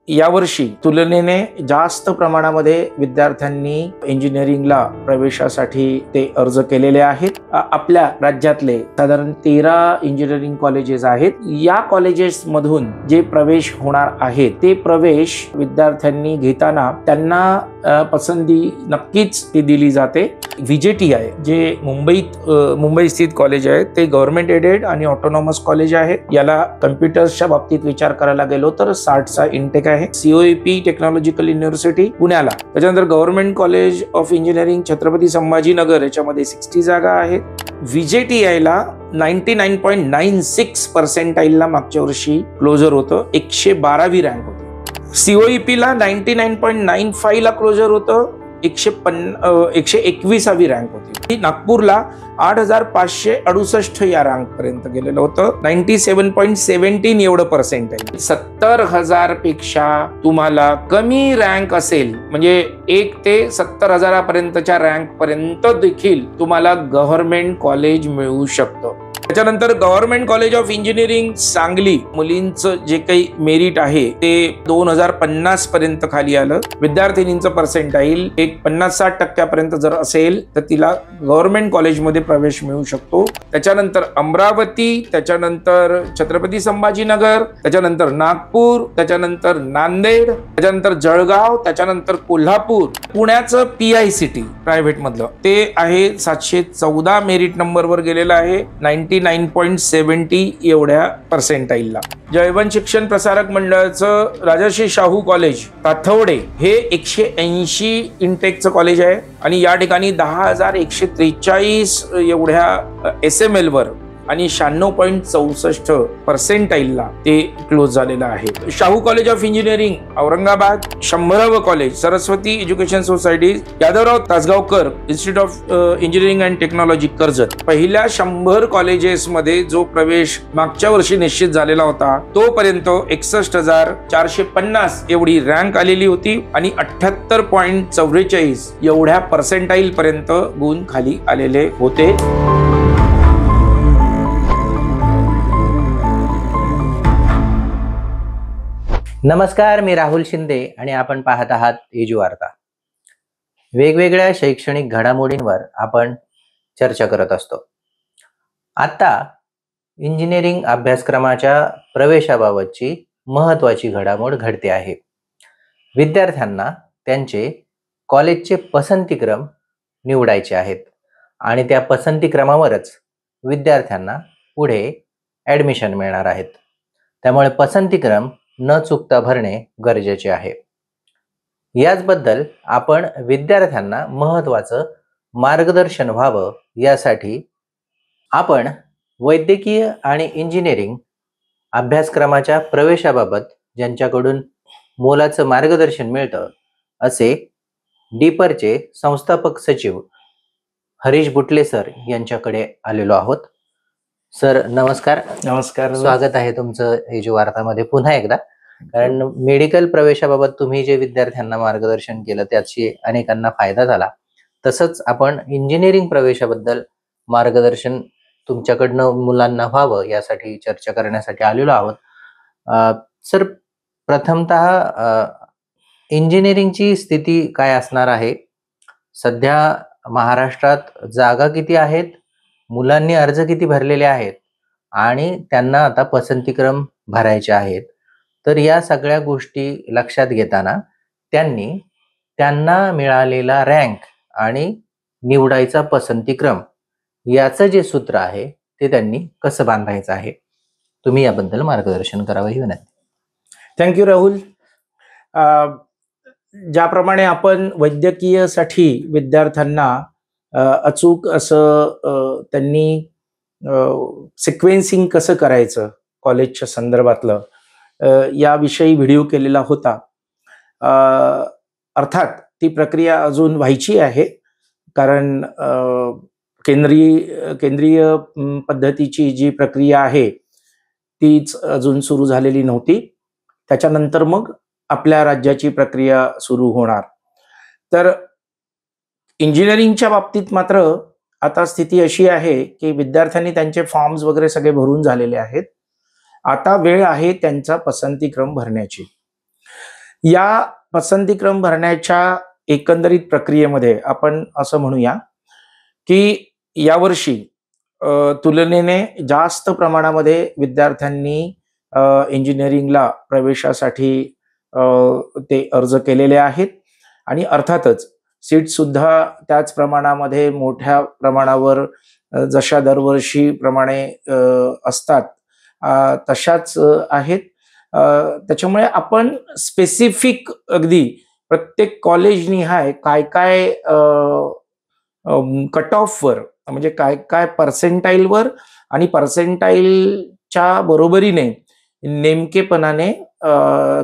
यावर्षी तुलनेने जास्त प्रमाणामध्ये विद्यार्थ्यांनी इंजिनिअरिंगला प्रवेशासाठी ते अर्ज केलेले आहेत. आपल्या राज्यातले साधारण 13 इंजिनिअरिंग कॉलेजेस आहेत. या कॉलेजेस मधून जे प्रवेश होणार आहेत ते प्रवेश विद्यार्थ्यांनी घेताना त्यांना पसंती नक्कीच ती दिली जाते. VJTI जे मुंबई स्थित कॉलेज आहे ते गव्हर्नमेंट एडेड आणि ऑटोनॉमस कॉलेज आहे. याला कम्प्युटर्सच्या बाबतीत विचार करायला गेलो तर 60चा इंटेक आहे. COEP टेक्नॉलॉजिकल युनिव्हर्सिटी पुण्याला, त्याच्यानंतर government college of engineering Chhatrapati Sambhajinagar याच्यामध्ये 60 जागा आहेत. VJTI ला 99.96% ला मागच्या वर्षी क्लोजर होतं, 112वी रँक होती. COEP ला 99.95 ला क्लोजर होतं, 121वी रँक होती. नागपूरला 8568 या रँक पर्यंत गेलेलं होतं, 97.17 एवढं पर्सेंटाईल. 70,000 पेक्षा तुम्हाला कमी रँक असेल म्हणजे 1 ते 70,000 पर्यंतच्या रँक पर्यंत देखील तुम्हाला गव्हर्नमेंट कॉलेज मिळू शकतं. त्याच्यानंतर government college of engineering Sangli, मुलींचं जे काही मेरिट आहे ते 2050 पर्यंत खाली आलं. विद्यार्थिनींचं पर्सेंटाईल 50-60% जर असेल तर तिला गव्हर्नमेंट कॉलेजमध्ये प्रवेश मिळू शकतो. त्याच्यानंतर अमरावती, त्याच्यानंतर छत्रपती संभाजीनगर, त्याच्यानंतर नागपूर, त्याच्यानंतर नांदेड, त्याच्यानंतर जळगाव, त्याच्यानंतर कोल्हापूर. पुण्याचं PICT प्रायव्हेट मधलं ते आहे 714 मेरिट नंबरवर गेलेलं आहे, 99.70 एवढ्या पर्सेंटाईलला. जयवंत शिक्षण प्रसारक मंडळाचं राजर्षी शाहू कॉलेज ताथवडे हे 180 इंटेकचं कॉलेज आहे आणि या ठिकाणी 10,143 एवढ्या SML वर आणि 96.64 पर्सेंटाईलला ते क्लोज झालेलं आहे. Shahu college of engineering Aurangabad, 100व college Saraswati education society Yadavrao Tasgaonkar institute of engineering and technology Karjat. पहिल्या 100 कॉलेजेसमध्ये जो प्रवेश मागच्या वर्षी निश्चित झालेला होता तोपर्यंत 61,450 एवढी रँक आलेली होती आणि 78.44 एवढ्या पर्सेंटाईल पर्यंत गुण खाली आलेले होते. नमस्कार, मी राहुल शिंदे आणि आपण पाहत आहात एजू वार्ता. वेगवेगळ्या शैक्षणिक घडामोडींवर आपण चर्चा करत असतो. आता इंजिनिअरिंग अभ्यासक्रमाच्या प्रवेशाबाबतची महत्त्वाची घडामोड घडते आहे. विद्यार्थ्यांना त्यांचे कॉलेजचे पसंतीक्रम निवडायचे आहेत आणि त्या पसंतीक्रमावरच विद्यार्थ्यांना पुढे ॲडमिशन मिळणार आहेत. त्यामुळे पसंतीक्रम न चुकता भरणे गरजेचे आहे. याचबद्दल आपण विद्यार्थ्यांना महत्त्वाचं मार्गदर्शन व्हावं यासाठी आपण वैद्यकीय आणि इंजिनिअरिंग अभ्यासक्रमाच्या प्रवेशाबाबत ज्यांच्याकडून मोलाचं मार्गदर्शन मिळतं असे डीपरचे संस्थापक सचिव हरीश बुटले सर यांच्याकडे आलेलो आहोत. सर नमस्कार. नमस्कार, स्वागत आहे तुमचं एजू वार्तामध्ये पुन्हा एकदा. कारण मेडिकल प्रवेशाबाबत तुम्ही जे विद्यार्थ्यांना मार्गदर्शन केलं त्याची अनेकांना फायदा झाला. तसंच आपण इंजिनिअरिंग प्रवेशाबद्दल मार्गदर्शन तुमच्याकडनं मुलांना व्हावं यासाठी चर्चा करण्यासाठी आलेलो आहोत. सर, प्रथमतः इंजिनिअरिंगची स्थिती काय असणार आहे? सध्या महाराष्ट्रात जागा किती आहेत, मुलांनी अर्ज किती भरलेले आहेत आणि त्यांना आता पसंतीक्रम भरायचे आहेत. तर या सगळ्या गोष्टी लक्षात घेताना त्यांना मिळालेला रँक आणि निवडायचा पसंतीक्रम याचं जे सूत्र आहे ते त्यांनी कसं बांधायचं आहे, तुम्ही याबद्दल मार्गदर्शन करावं ही विनंती. थँक्यू राहुल. ज्याप्रमाणे आपण वैद्यकीयसाठी विद्यार्थ्यांना अचूक असं त्यांनी सिक्वेन्सिंग कसं करायचं कॉलेजच्या संदर्भातलं याविषयी व्हिडिओ केलेला होता. अर्थात ती प्रक्रिया अजून व्हायची आहे कारण केंद्रीय पद्धतीची जी प्रक्रिया आहे तीच अजून सुरू झालेली नव्हती. त्याच्यानंतर मग आपल्या राज्याची प्रक्रिया सुरू होणार. तर इंजिनिअरिंगच्या बाबतीत मात्र आता स्थिती अशी आहे की विद्यार्थ्यांनी त्यांचे फॉर्म्स वगैरे सगळे भरून झालेले आहेत. आता वेळ आहे त्यांचा पसंतीक्रम भरण्याची. या पसंतीक्रम भरण्याच्या एकंदरीत प्रक्रियेमध्ये आपण असं म्हणूया की यावर्षी तुलनेने जास्त प्रमाणामध्ये विद्यार्थ्यांनी इंजिनिअरिंगला प्रवेशासाठी ते अर्ज केलेले आहेत आणि अर्थातच सीट सुद्धा त्याच प्रमाणामध्ये मोठ्या प्रमाणावर जशा दरवर्षी प्रमाणे असतात तशाच आहेत. त्याच्यामुळे आपण स्पेसिफिक अगदी प्रत्येक कॉलेज निहाय काय काय कट ऑफवर म्हणजे काय काय पर्सेंटाईलवर आणि पर्सेंटाईलच्या बरोबरीने नेमकेपणाने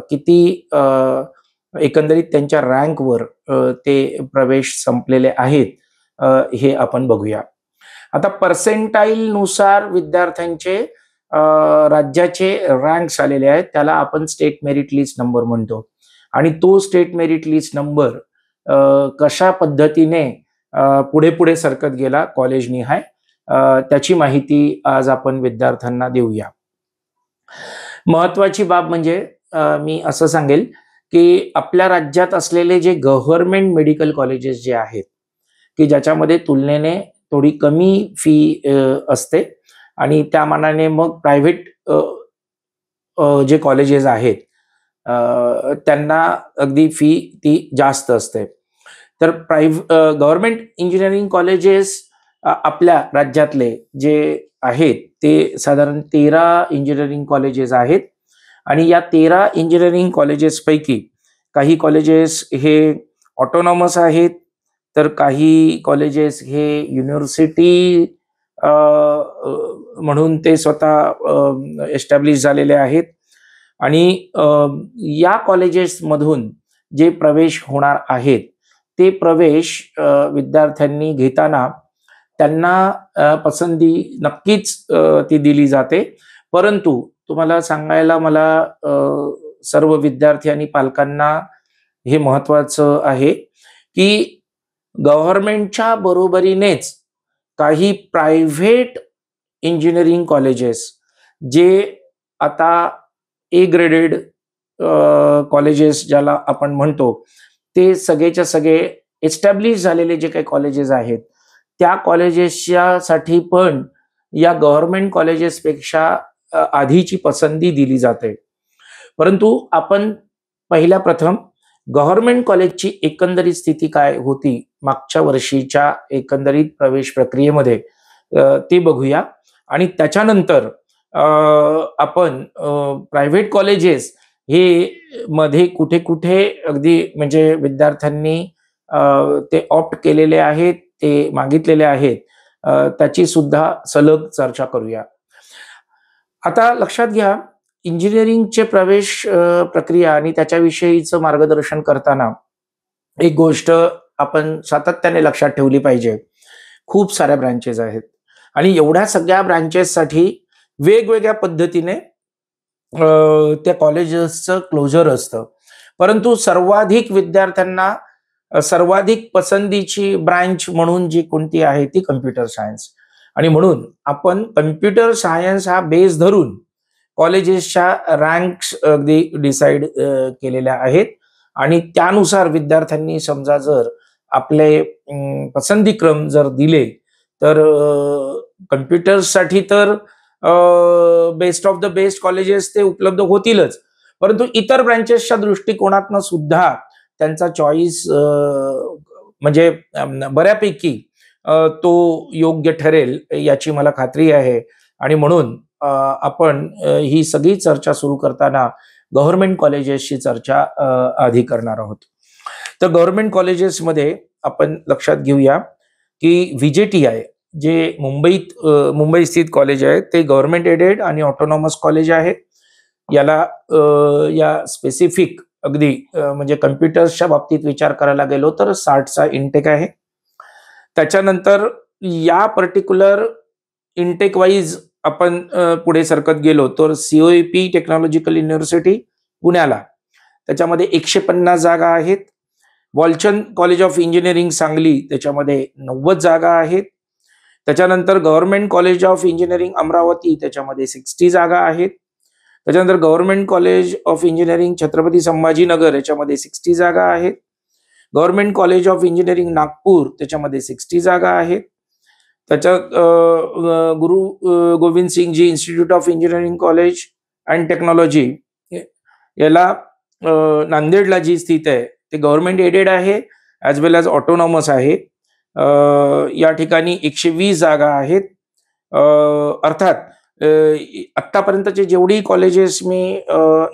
किती एकंदरीत त्यांच्या रँकवर ते प्रवेश संपलेले आहेत हे आपण बघूया. आता पर्सेंटाईल नुसार विद्यार्थ्यांचे राज्याचे रँक्स आलेले आहेत, त्याला आपण स्टेट मेरिट लिस्ट नंबर म्हणतो. आणि तो स्टेट मेरिट लिस्ट नंबर कशा पद्धतीने पुढे पुढे सरकत गेला कॉलेज निहाय त्याची माहिती आज आपण विद्यार्थ्यांना देऊया. महत्वाची बाब म्हणजे मी असं सांगेल की आपल्या राज्यात असलेले जे गव्हर्नमेंट मेडिकल कॉलेजेस जे आहेत की ज्याच्यामध्ये तुलनेने थोडी कमी फी असते आणि त्या मानाने मग प्रायव्हेट जे कॉलेजेस आहेत त्यांना अगदी फी ती जास्त असते. तर गव्हर्नमेंट इंजिनिअरिंग कॉलेजेस आपल्या राज्यातले जे आहेत ते साधारण 13 इंजिनिअरिंग कॉलेजेस आहेत आणि या 13 इंजिनिअरिंग कॉलेजेस पैकी काही कॉलेजेस हे ऑटोनॉमस आहेत, तर काही कॉलेजेस हे युनिव्हर्सिटी म्हणून ते स्वतः एस्टॅब्लिश झालेले आहेत. आणि या कॉलेजेसमधून जे प्रवेश होणार आहेत ते प्रवेश विद्यार्थ्यांनी घेताना त्यांना पसंती नक्कीच ती दिली जाते. परंतु तुम्हाला सांगायला मला सर्व विद्यार्थी आणि पालकांना हे महत्वाचं आहे की गव्हर्नमेंटच्या बरोबरीनेच काही प्रायव्हेट इंजिनिअरिंग कॉलेजेस जे आता ए ग्रेडेड कॉलेजेस ज्याला आपण म्हणतो ते सगळेच्या सगळे एस्टॅब्लिश झालेले जे काही कॉलेजेस आहेत त्या कॉलेजेसच्या साठी पण या गव्हर्नमेंट कॉलेजेसपेक्षा आधीची पसंती दिली जाते. परंतु आपण पहिल्या प्रथम गव्हर्नमेंट कॉलेजची एकंदरीत स्थिती काय होती मागच्या वर्षीच्या एकंदरीत प्रवेश प्रक्रियेमध्ये ते बघूया आणि त्याच्यानंतर आपण प्रायव्हेट कॉलेजेस हे मध्ये कुठे कुठे अगदी म्हणजे विद्यार्थ्यांनी ते ऑप्ट केलेले आहेत, ते मागितलेले आहेत, त्याची सुद्धा सलग चर्चा करूया. आता लक्षात घ्या, इंजिनिअरिंगचे प्रवेश प्रक्रिया आणि त्याच्याविषयीचं मार्गदर्शन करताना एक गोष्ट आपण सातत्याने लक्षात ठेवली पाहिजे. खूप साऱ्या ब्रांचेस आहेत आणि एवढ्या सगळ्या ब्रांचेससाठी वेगवेगळ्या पद्धतीने त्या कॉलेजेसचं क्लोजर असतं. परंतु सर्वाधिक विद्यार्थ्यांना सर्वाधिक पसंतीची ब्रांच म्हणून जी कोणती आहे ती कम्प्युटर सायन्स. आणि म्हणून आपण कम्प्युटर सायन्स हा बेस धरून कॉलेजेसच्या रँक्स अगदी डिसाईड केलेल्या आहेत आणि त्यानुसार विद्यार्थ्यांनी समजा जर आपले पसंतीक्रम जर दिले तर कम्प्युटर्ससाठी तर best of the best colleges ते उपलब्ध होतीलच, परंतु इतर ब्रांचेसच्या दृष्टिकोनातनं सुद्धा त्यांचा चॉईस म्हणजे बऱ्यापैकी तो योग्य ठरेल याची मला खात्री आहे. आणि म्हणून आपण ही सगळी चर्चा सुरू करताना गव्हर्नमेंट कॉलेजेसची चर्चा आधी करणार आहोत. तर गव्हर्नमेंट कॉलेजेसमध्ये आपण लक्षात घेऊया की VJTI जे मुंबई स्थित कॉलेज आहे ते गव्हर्नमेंट एडेड आणि ऑटोनॉमस कॉलेज आहे. याला या स्पेसिफिक अगदी म्हणजे कम्प्युटर्सच्या बाबतीत विचार करायला गेलो तर 60चा इंटेक आहे. त्याच्यानंतर या पर्टिक्युलर इंटेक वाईज आपण पुढे सरकत गेलो तर COEP टेक्नॉलॉजिकल युनिव्हर्सिटी पुण्याला त्याच्यामध्ये 150 जागा आहेत. Walchand college of engineering Sangli त्याच्यामध्ये 90 जागा आहेत. त्याच्यानंतर government college of engineering Amravati त्याच्यामध्ये 60 जागा आहेत. त्याच्यानंतर government college of engineering Chhatrapati Sambhajinagar याच्यामध्ये 60 जागा आहेत. Government college of engineering Nagpur त्याच्यामध्ये 60 जागा आहेत. त्याच्यात Guru Gobind Singhji institute of engineering college and technology याला नांदेडला जी स्थित आहे ते गव्हर्नमेंट एडेड आहे ॲज वेल ॲज ऑटोनॉमस आहे. या ठिकाणी 120 जागा आहेत. अर्थात आत्तापर्यंतचे जेवढी कॉलेजेस मी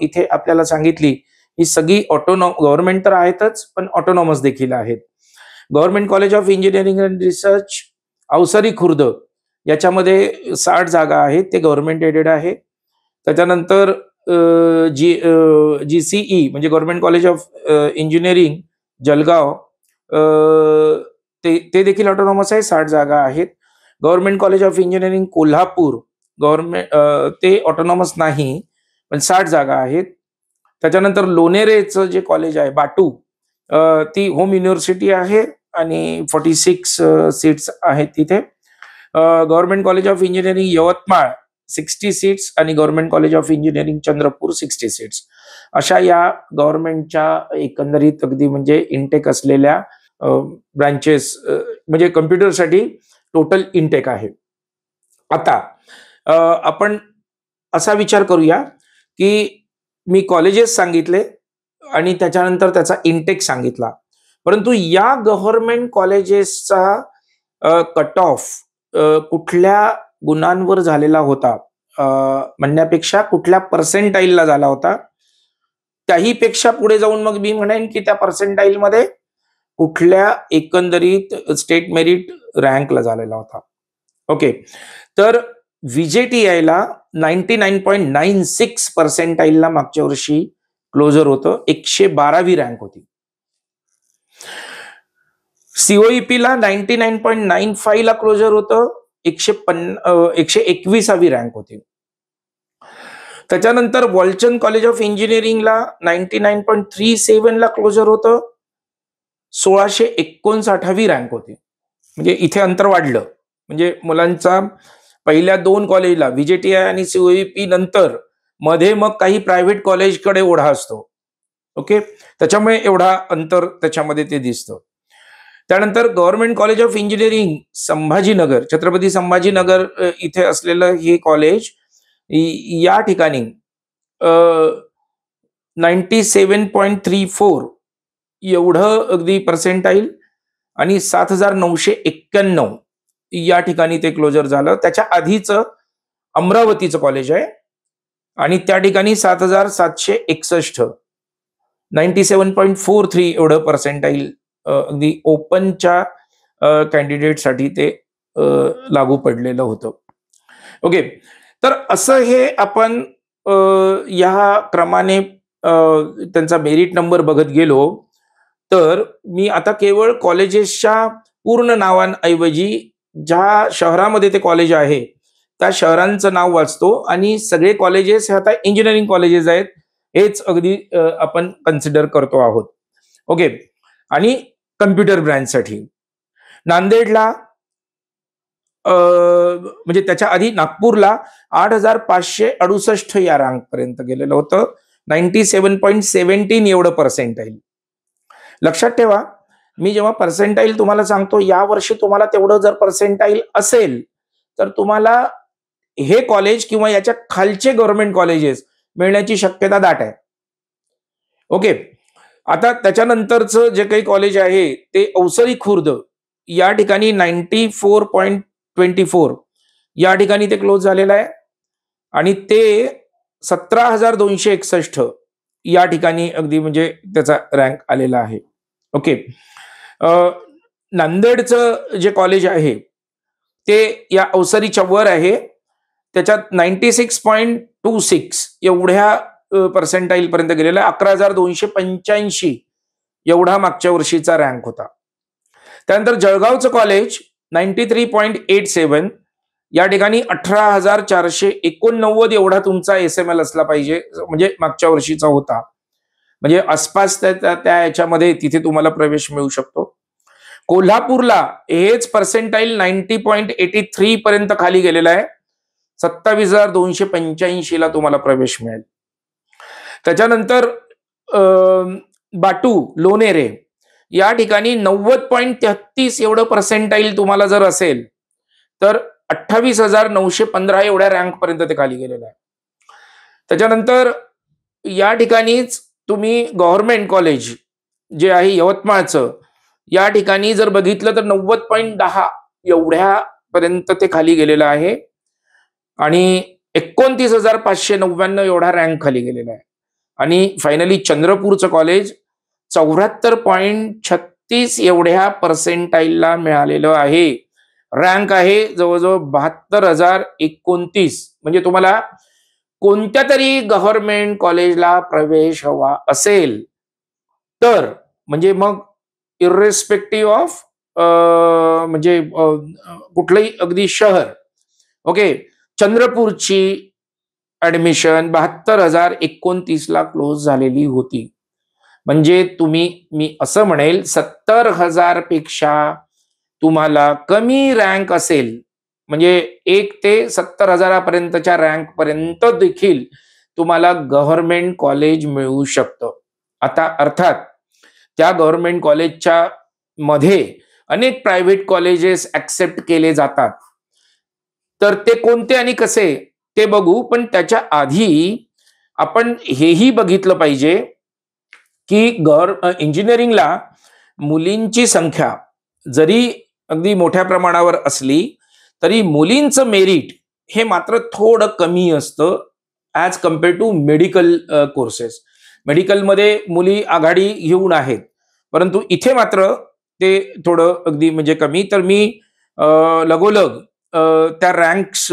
इथे आपल्याला सांगितली ही सगळी गव्हर्नमेंट तर आहेतच पण ऑटोनॉमस देखील आहेत. Government college of engineering and research Awasari Khurd याच्यामध्ये 60 जागा आहेत, ते गव्हर्नमेंट एडेड आहे. त्याच्यानंतर GCE म्हणजे government college of engineering Jalgaon ते देखील ऑटोनॉमस आहे, 60 जागा आहेत. Government college of engineering Kolhapur ते ऑटोनॉमस नाही पण 60 जागा आहेत. त्याच्यानंतर लोणेरेचं जे कॉलेज आहे बाटू ती होम युनिव्हर्सिटी आहे आणि 46 सीट्स आहेत तिथे. Government college of engineering Yavatmal 60 seats आणि government college of engineering Chandrapur 60 seats अशा या गव्हर्नमेंटच्या एकंदरीत अगदी म्हणजे इनटेक असलेल्या ब्रांचेस म्हणजे कम्प्युटरसाठी टोटल इनटेक आहे. आता आपण असा विचार करूया की मी कॉलेजेस सांगितले आणि त्याच्यानंतर त्याचा इनटेक सांगितला, परंतु या गव्हर्नमेंट कॉलेजेसचा कट ऑफ कुठल्या गुणांवर झालेला होता म्हणण्यापेक्षा कुठल्या पर्सेंटाईलला झाला होता, त्याही पेक्षा पुढे जाऊन मग मी म्हणेन की त्या पर्सेंटाईलमध्ये कुठल्या एकंदरीत स्टेट मेरिट रँकला झालेला होता. ओके, तर VJTIला 99.96 पर्सेंटाईलला मागच्या वर्षी क्लोजर होतं, 112वी रँक होती. COEPला 99.95 ला क्लोजर होतं, 121वी रँक होती. त्याच्यानंतर वॉलचंद कॉलेज ऑफ इंजिनिअरिंगला 99.37 ला क्लोजर होतं, 1659वी रँक होती. म्हणजे इथे अंतर वाढलं, म्हणजे मुलांचा पहिल्या 2 कॉलेजला VJTI आणि COEP नंतर मध्ये मग काही प्रायव्हेट कॉलेजकडे ओढा असतो. ओके, त्याच्यामुळे एवढा अंतर त्याच्यामध्ये ते दिसतं. त्यानंतर government college of engineering Sambhajinagar Chhatrapati Sambhajinagar इथे असलेलं हे कॉलेज या ठिकाणी 97.34 एवढं अगदी पर्सेंटाईल आणि 7991 या ठिकाणी ते क्लोजर झालं. त्याच्या आधीचं अमरावतीचं कॉलेज आहे आणि त्या ठिकाणी 7761 97.43 एवढं पर्सेंटाईल अगदी ओपनच्या कॅन्डिडेटसाठी ते लागू पडलेलं होतं. ओके, तर असं हे आपण या क्रमाने त्यांचा मेरिट नंबर बघत गेलो तर मी आता केवळ कॉलेजेसच्या पूर्ण नावांऐवजी ज्या शहरामध्ये ते कॉलेज आहे त्या शहरांचं नाव वाचतो आणि सगळे कॉलेजेस हे आता इंजिनिअरिंग कॉलेजेस आहेत हेच अगदी आपण कन्सिडर करतो आहोत. ओके, आणि कम्प्युटर ब्रँचसाठी नांदेडला म्हणजे त्याच्या आधी नागपूरला 8568 या रँक पर्यंत गेलेलं होतं, 97.17 एवढं पर्सेंटाईल. लक्षात ठेवा, मी जेव्हा पर्सेंटाईल तुम्हाला सांगतो या वर्षी तुम्हाला तेवढं जर पर्सेंटाईल असेल तर तुम्हाला हे कॉलेज किंवा याच्या खालचे गव्हर्नमेंट कॉलेजेस मिळण्याची शक्यता दाट आहे. ओके, आता त्याच्यानंतरचं जे काही कॉलेज आहे ते अवसरी खुर्द या ठिकाणी 94.24 या ठिकाणी ते क्लोज झालेलं आहे आणि ते 17,261 या ठिकाणी अगदी म्हणजे त्याचा रँक आलेला आहे. ओके, नांदेडचं जे कॉलेज आहे ते या अवसरीच्या वर आहे, त्याच्यात 96.26 एवढ्या पर्सेंटाईल पर्यंत गेलेलं आहे, 11,285 एवढा मागच्या वर्षीचा रँक होता. त्यानंतर जळगावचं कॉलेज 93.87 या ठिकाणी 18,489 एवढा तुमचा SML असला पाहिजे, म्हणजे मागच्या वर्षीचा होता, म्हणजे आसपास त्या याच्यामध्ये तिथे तुम्हाला प्रवेश मिळू शकतो. कोल्हापूरला हेच पर्सेंटाईल 90.83 पर्यंत खाली गेलेला आहे, 27,285 ला तुम्हाला प्रवेश मिळेल. त्याच्यानंतर बाटू लोणेरे या ठिकाणी 90.33 एवढं पर्सेंटाईल तुम्हाला जर असेल तर 28,915 एवढ्या रँक पर्यंत ते खाली गेलेलं आहे. त्याच्यानंतर या ठिकाणीच तुम्ही गव्हर्नमेंट कॉलेज जे आहे यवतमाळचं, या ठिकाणी जर बघितलं तर 90.10 एवढ्या पर्यंत ते खाली गेलेलं आहे आणि 29,599 एवढा रँक खाली गेलेला आहे. आणि फायनली चंद्रपूरचं कॉलेज 74.36 एवढ्या पर्सेंटाईलला मिळालेलं आहे. रँक आहे जवळजवळ 72,029. म्हणजे तुम्हाला कोणत्या तरी गव्हर्नमेंट कॉलेजला प्रवेश हवा असेल तर म्हणजे मग इर्रेस्पेक्टिव्ह ऑफ म्हणजे कुठलंही अगदी शहर, ओके, चंद्रपूरची ऍडमिशन 72,029 ला क्लोज झालेली होती. म्हणजे मी असं म्हणेल 70,000 पेक्षा तुम्हाला कमी रँक असेल म्हणजे 1 ते 70,000 पर्यंतच्या रँक पर्यंत देखील तुम्हाला गव्हर्नमेंट कॉलेज मिळू शकतं. आता अर्थात त्या गव्हर्नमेंट कॉलेजच्या मध्ये अनेक प्रायव्हेट कॉलेजेस ऍक्सेप्ट केले जातात. तर ते कोणते आणि कसे ते बघू, पण त्याच्या आधी आपण हेही बघितलं पाहिजे की इंजिनिअरिंगला मुलींची संख्या जरी अगदी मोठ्या प्रमाणावर असली तरी मुलींचं मेरिट हे मात्र थोडं कमी असतं as compare to medical courses. मेडिकलमध्ये मुली आघाडी घेऊन आहेत, परंतु इथे मात्र ते थोडं अगदी म्हणजे कमी. तर मी लगोलग त्या रँक्स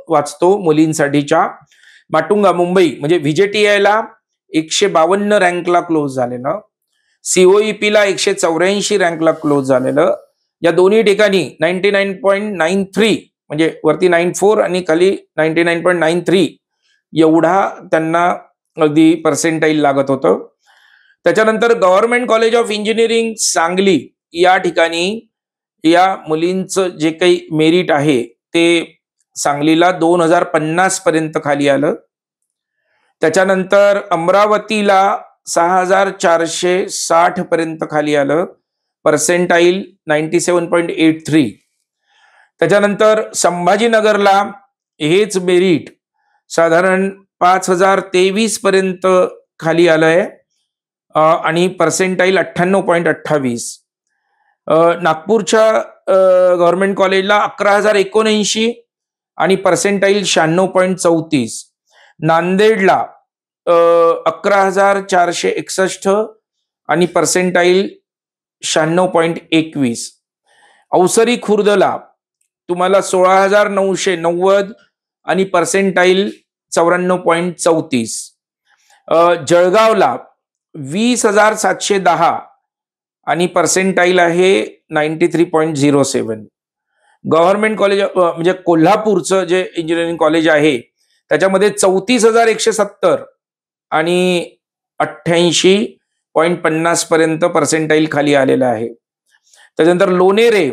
वाचतो मुलींसाठीच्या. माटुंगा मुंबई म्हणजे व्हीजेटीआयला 152 रँकला क्लोज झालेलं, सीओईपीला 184 रँकला क्लोज झालेलं. या दोन्ही ठिकाणी 99.93 म्हणजे वरती 94 आणि खाली 99.93 एवढा त्यांना अगदी पर्सेंटाईल लागत होतं. त्याच्यानंतर government college of engineering Sangli या ठिकाणी या मुलींचं जे काही मेरिट आहे ते सांगलीला 2,050 पर्यंत खाली आलं. त्याच्यानंतर अमरावतीला 6,460 पर्यंत खाली आलं, पर्सेंटाईल 97.83. त्याच्यानंतर संभाजीनगरला हेच मेरिट साधारण 5,023 पर्यंत खाली आलंय आणि पर्सेंटाईल 98.28. नागपूरच्या गव्हर्नमेंट कॉलेजला 11,079 आणि पर्सेंटाईल 96.34. नांदेडला 11,461 आणि पर्सेंटाईल 96.21. अवसरी खुर्दला तुम्हाला 16,990 आणि पर्सेंटाईल 94.34. जळगावला 20,710 आणि पर्सेंटाईल आहे 93.07. गव्हर्नमेंट कॉलेज म्हणजे कोल्हापूरचं जे इंजिनिअरिंग कॉलेज आहे त्याच्यामध्ये 34,170 आणि 88.50 पर्यंत पर्सेंटाईल खाली आलेला आहे. त्याच्यानंतर लोणेरे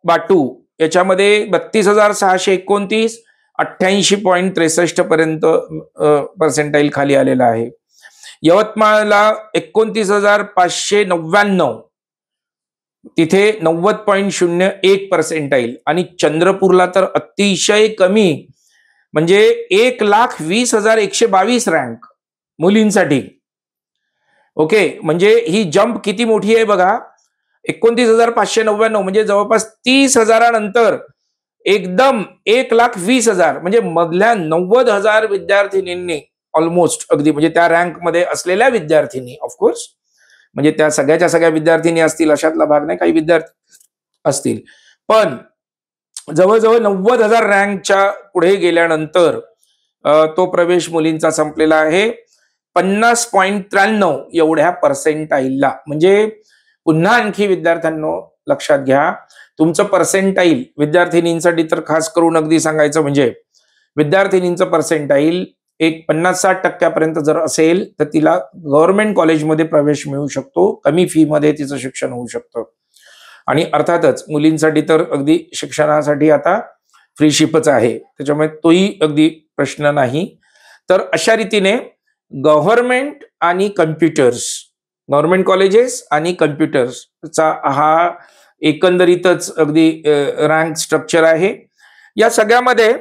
बाटू याच्यामध्ये 32,629 88.63 पर्यंत पर्सेंटाईल खाली आलेला आहे. यवतमाळला 29,599 तिथे 90.01 पर्सेंटाईल आणि चंद्रपूरला तर अतिशय कमी म्हणजे 1,20,122 रँक मुलींसाठी. ओके, म्हणजे ही जंप किती मोठी आहे बघा. 29,599 म्हणजे जवळपास 30,000 नंतर एकदम 1,20,000 म्हणजे मधल्या 90,000 विद्यार्थिनींनी ऑलमोस्ट अगदी म्हणजे त्या रँक मध्ये असलेल्या विद्यार्थिनी, ऑफकोर्स म्हणजे त्या सगळ्याच्या सगळ्या विद्यार्थिनी असतील अशातला भाग नाही, काही विद्यार्थी असतील, पण जवळजवळ 90,000 रँकच्या पुढे गेल्यानंतर तो प्रवेश मुलींचा संपलेला आहे 50.93 एवढ्या पर्सेंटाईलला. म्हणजे पुन्हा आणखी विद्यार्थ्यांनो लक्षात घ्या, तुमचं पर्सेंटाईल विद्यार्थिनींसाठी तर खास करून अगदी सांगायचं म्हणजे विद्यार्थिनींचं पर्सेंटाईल 50-60% जर असेल तर तिला गव्हर्नमेंट कॉलेजमध्ये प्रवेश मिळू शकतो, कमी फी मध्ये तिचं शिक्षण होऊ शकतं. आणि अर्थातच मुलींसाठी तर अगदी शिक्षणासाठी आता फ्री शिपच आहे, त्याच्यामुळे तोही अगदी प्रश्न नाही. तर अशा रीतीने गव्हर्नमेंट आणि कम्प्युटर्स, गव्हर्नमेंट कॉलेजेस आणि कम्प्युटर्सचा हा एकंदरीतच अगदी रँक स्ट्रक्चर आहे. या सगळ्यामध्ये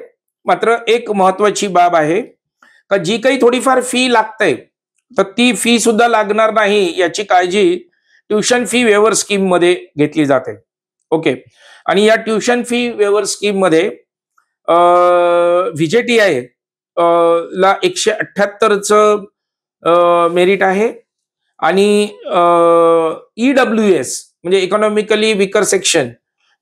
मात्र एक महत्वाची बाब आहे का जी काही थोडीफार फी लागते तर ती फी सुद्धा लागणार नाही याची काळजी ट्युशन फी वेवर स्कीम मध्ये घेतली जाते. ओके. आणि या ट्युशन फी वेवर स्कीम मध्ये व्हीजेटीआय ला 178चं मेरिट आहे आणि EWS म्हणजे इकॉनॉमिकली विकर सेक्शन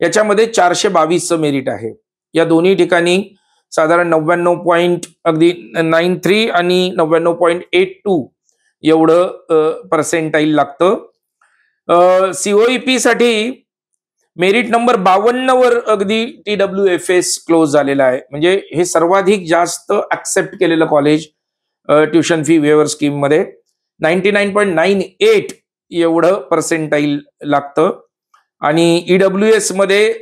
याच्यामध्ये 422चं मेरिट आहे. या दोन्ही ठिकाणी साधारण 99.93 आणि 99.82 एवढं पर्सेंटाईल लागतं. COEP साठी मेरिट नंबर 52 वर अगदी TWFS क्लोज झालेला आहे. म्हणजे हे सर्वाधिक जास्त ऍक्सेप्ट केलेलं कॉलेज ट्युशन फी वेवर स्कीम मध्ये 99.98 एवढं पर्सेंटाईल लागतं. आणि EWS मध्ये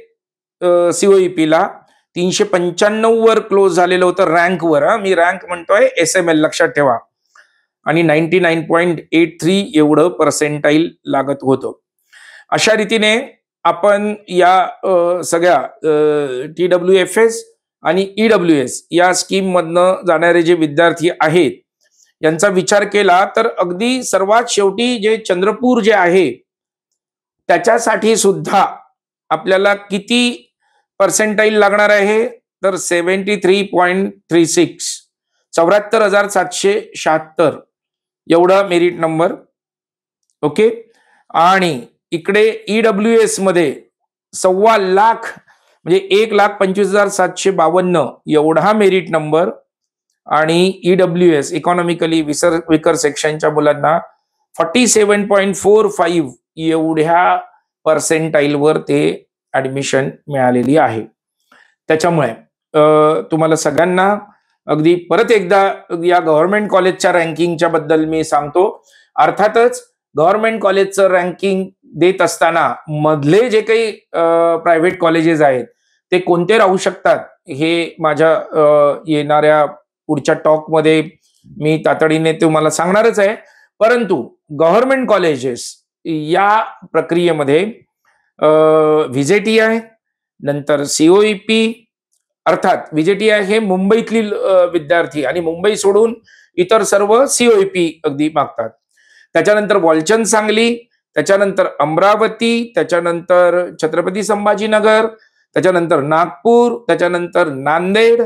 COEP ला 395 वर क्लोज झालेलं होतं रँकवर. मी रँक म्हणतोय SML लक्षात ठेवा. आणि 99.83 एवढं पर्सेंटाईल लागत होतं. अशा रीतीने आपण या सगळ्या TWFS आणि EWS या स्कीम मधनं जाणारे जे विद्यार्थी आहेत यांचा विचार केला तर अगदी सर्वात शेवटी जे चंद्रपूर जे आहे त्याच्यासाठी सुद्धा आपल्याला किती पर्सेंटाईल लागणार आहे तर 73.36 74,776 एवढा मेरिट नंबर. ओके. आणि इकडे EWS मध्ये 1.25 लाख म्हणजे 1,25,752 एवढा मेरिट नंबर. आणि EWS इकॉनॉमिकली विकर सेक्शनच्या मुलांना 47.45 एवढ्या पर्सेंटाईलवर ते ऍडमिशन मिळालेली आहे. त्याच्यामुळे तुम्हाला सगळ्यांना अगदी परत एकदा या गव्हर्नमेंट कॉलेजच्या रँकिंगच्या बद्दल मी सांगतो. अर्थातच गव्हर्नमेंट कॉलेजचं रँकिंग देत असताना मधले जे काही प्रायव्हेट कॉलेजेस आहेत ते कोणते राहू शकतात हे माझ्या येणाऱ्या पुढच्या टॉकमध्ये मी तातडीने तुम्हाला सांगणारच आहे. परंतु गव्हर्नमेंट कॉलेजेस या प्रक्रियेमध्ये व्हीजेटीआय नंतर COEP अर्थात व्हीजेटीआय हे मुंबईतली विद्यार्थी आणि मुंबई सोडून इतर सर्व COEP अगदी मागतात. त्याच्यानंतर वॉलचंद सांगली, त्याच्यानंतर अमरावती, त्याच्यानंतर छत्रपती संभाजीनगर, त्याच्यानंतर नागपूर, त्याच्यानंतर नांदेड,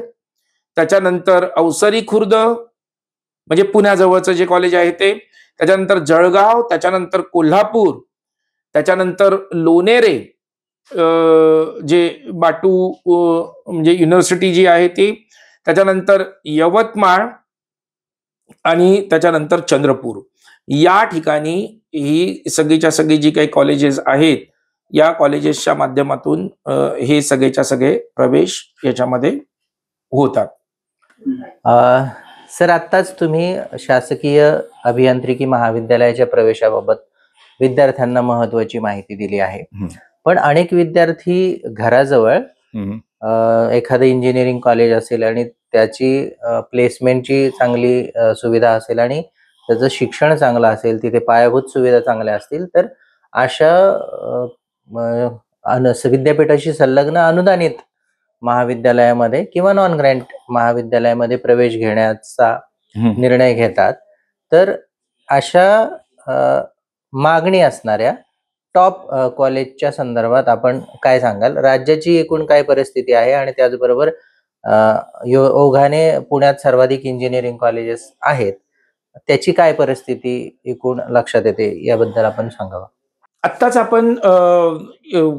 त्याच्यानंतर अवसरी खुर्द म्हणजे पुण्याजवळचं जे कॉलेज आहे ते, त्याच्यानंतर जळगाव, त्याच्यानंतर कोल्हापूर, त्याच्यानंतर लोणेरे जे बाटू म्हणजे युनिव्हर्सिटी जी आहे ती, त्याच्यानंतर यवतमाळ आणि त्याच्यानंतर चंद्रपूर. या ठिकाणी ही सगळीच्या सगळी जी काही कॉलेजेस आहेत या कॉलेजेसच्या माध्यमातून हे सगळेच्या सगळे प्रवेश याच्यामध्ये होतात. सर, आत्ताच तुम्ही शासकीय अभियांत्रिकी महाविद्यालयाच्या प्रवेशाबाबत विद्यार्थ्यांना महत्वाची माहिती दिली आहे. पण अनेक विद्यार्थी घराजवळ एखादं इंजिनिअरिंग कॉलेज असेल आणि त्याची प्लेसमेंटची चांगली सुविधा असेल आणि त्याचं शिक्षण चांगलं असेल, तिथे पायाभूत सुविधा चांगल्या असतील, तर अशा विद्यापीठाशी संलग्न अनुदानित महाविद्यालयामध्ये किंवा नॉन ग्रँट महाविद्यालयामध्ये प्रवेश घेण्याचा निर्णय घेतात. तर अशा मागणी असणाऱ्या टॉप कॉलेजच्या संदर्भात आपण काय सांगाल? राज्याची एकूण काय परिस्थिती आहे आणि त्याचबरोबर ओघाने पुण्यात सर्वाधिक इंजिनिअरिंग कॉलेजेस आहेत, त्याची काय परिस्थिती एकूण लक्षात येते याबद्दल आपण सांगावं. आत्ताच आपण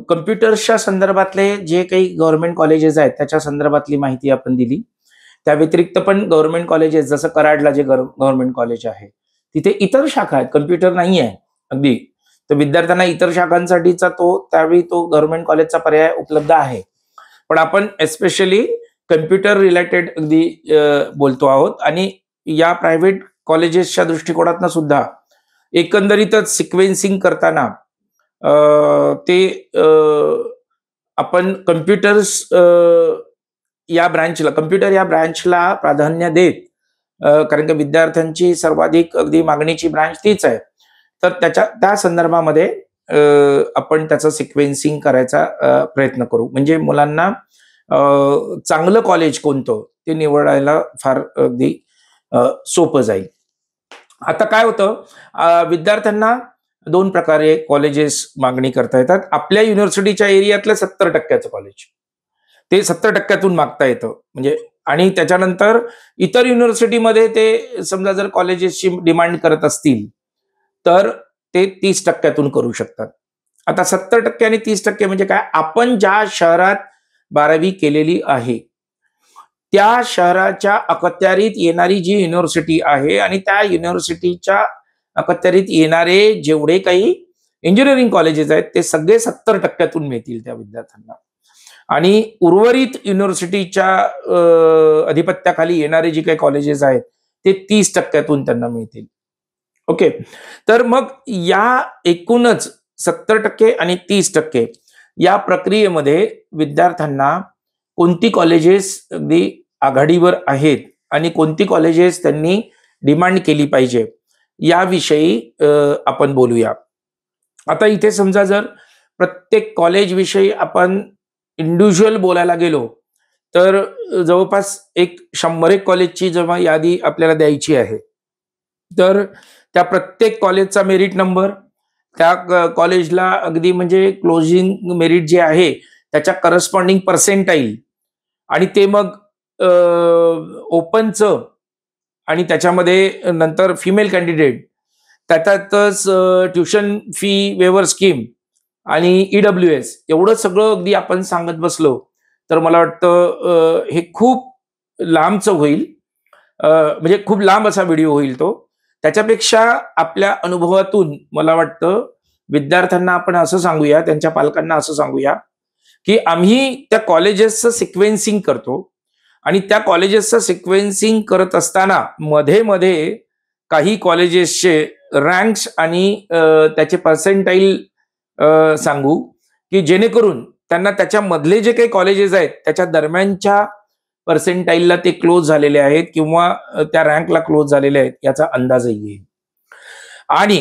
कम्प्युटर्सच्या संदर्भातले जे काही गव्हर्नमेंट कॉलेजेस आहेत त्याच्या संदर्भातली माहिती आपण दिली. त्या व्यतिरिक्त पण गव्हर्नमेंट कॉलेजेस जसं कराडला जे गव्हर्नमेंट कॉलेज आहे तिथे इतर शाखा आहेत, कम्प्युटर नाही आहे अगदी. तर विद्यार्थ्यांना इतर शाखांसाठीचा त्यावेळी तो गव्हर्नमेंट कॉलेजचा पर्याय उपलब्ध आहे. पण आपण एस्पेशली कम्प्युटर रिलेटेड अगदी बोलतो आहोत. आणि या प्रायव्हेट कॉलेजेसच्या दृष्टिकोनातनं सुद्धा एकंदरीतच सिक्वेन्सिंग करताना ते आपण कम्प्युटर्स या ब्रँचला, कम्प्युटर या ब्रँचला प्राधान्य देत, कारण की विद्यार्थ्यांची सर्वाधिक अगदी मागणीची ब्रँच तीच आहे, तर त्या संदर्भामध्ये आपण त्याचं सिक्वेन्सिंग करायचा प्रयत्न करू. म्हणजे मुलांना चांगलं कॉलेज कोणतं ते निवडायला फार अगदी सोपं जाईल. आता काय होतं, विद्यार्थ्यांना 2 प्रकारे कॉलेजेस मागणी करता येतात. आपल्या युनिव्हर्सिटीच्या एरियातलं 70% कॉलेज ते 70% मागता येतं. म्हणजे आणि त्याच्यानंतर इतर युनिव्हर्सिटीमध्ये ते समजा जर कॉलेजेसची डिमांड करत असतील तर ते 30% करू शकतात. आता 70% आणि 30% म्हणजे काय, आपण ज्या शहरात 12वी केलेली आहे त्या शहराच्या अखत्यारीत येणारी जी युनिव्हर्सिटी आहे आणि त्या युनिव्हर्सिटीच्या अखत्यारीत येणारे जेवढे काही इंजिनिअरिंग कॉलेजेस आहेत ते सगळे 70% मिळतील त्या विद्यार्थ्यांना, आणि उर्वरित युनिव्हर्सिटीच्या अधिपत्याखाली येणारे जे काही कॉलेजेस आहेत ते 30% त्यांना मिळतील. ओके, तर मग या एकूणच 70% आणि 30% या प्रक्रियेमध्ये विद्यार्थ्यांना कोणती कॉलेजेस अगदी आघाडीवर आहेत आणि कोणती कॉलेजेस त्यांनी डिमांड केली पाहिजे याविषयी आपण बोलूया. आता इथे समजा जर प्रत्येक कॉलेज विषयी आपण इंडिव्हिज्युअल बोलायला गेलो तर जवळपास 100 कॉलेजची जेव्हा यादी आपल्याला द्यायची आहे तर त्या प्रत्येक कॉलेजचा मेरिट नंबर, त्या कॉलेजला अगदी म्हणजे क्लोजिंग मेरिट जे आहे त्याच्या करस्पॉन्डिंग पर्सेंटाईल, आणि ते मग ओपनचं, आणि त्याच्यामध्ये नंतर फिमेल कॅन्डिडेट, त्याच्यातच ट्युशन फी वेवर स्कीम आणि EWS, एवढं सगळं अगदी आपण सांगत बसलो तर मला वाटतं हे खूप लांबचं होईल, म्हणजे खूप लांब असा व्हिडिओ होईल तो. त्याच्यापेक्षा आपल्या अनुभवातून मला वाटतं विद्यार्थ्यांना आपण असं सांगूया, त्यांच्या पालकांना असं सांगूया की आम्ही त्या कॉलेजेसचं सिक्वेन्सिंग करतो, आणि त्या कॉलेजेसचं सिक्वेन्सिंग करत असताना मध्ये मध्ये काही कॉलेजेसचे रँक्स आणि त्याचे पर्सेंटाईल सांगू, की जेणेकरून त्यांना त्याच्यामधले जे काही कॉलेजेस आहेत त्याच्या दरम्यानच्या पर्सेंटाईलला ते क्लोज झालेले आहेत किंवा त्या रँकला क्लोज झालेले आहेत याचा अंदाजही येईल. आणि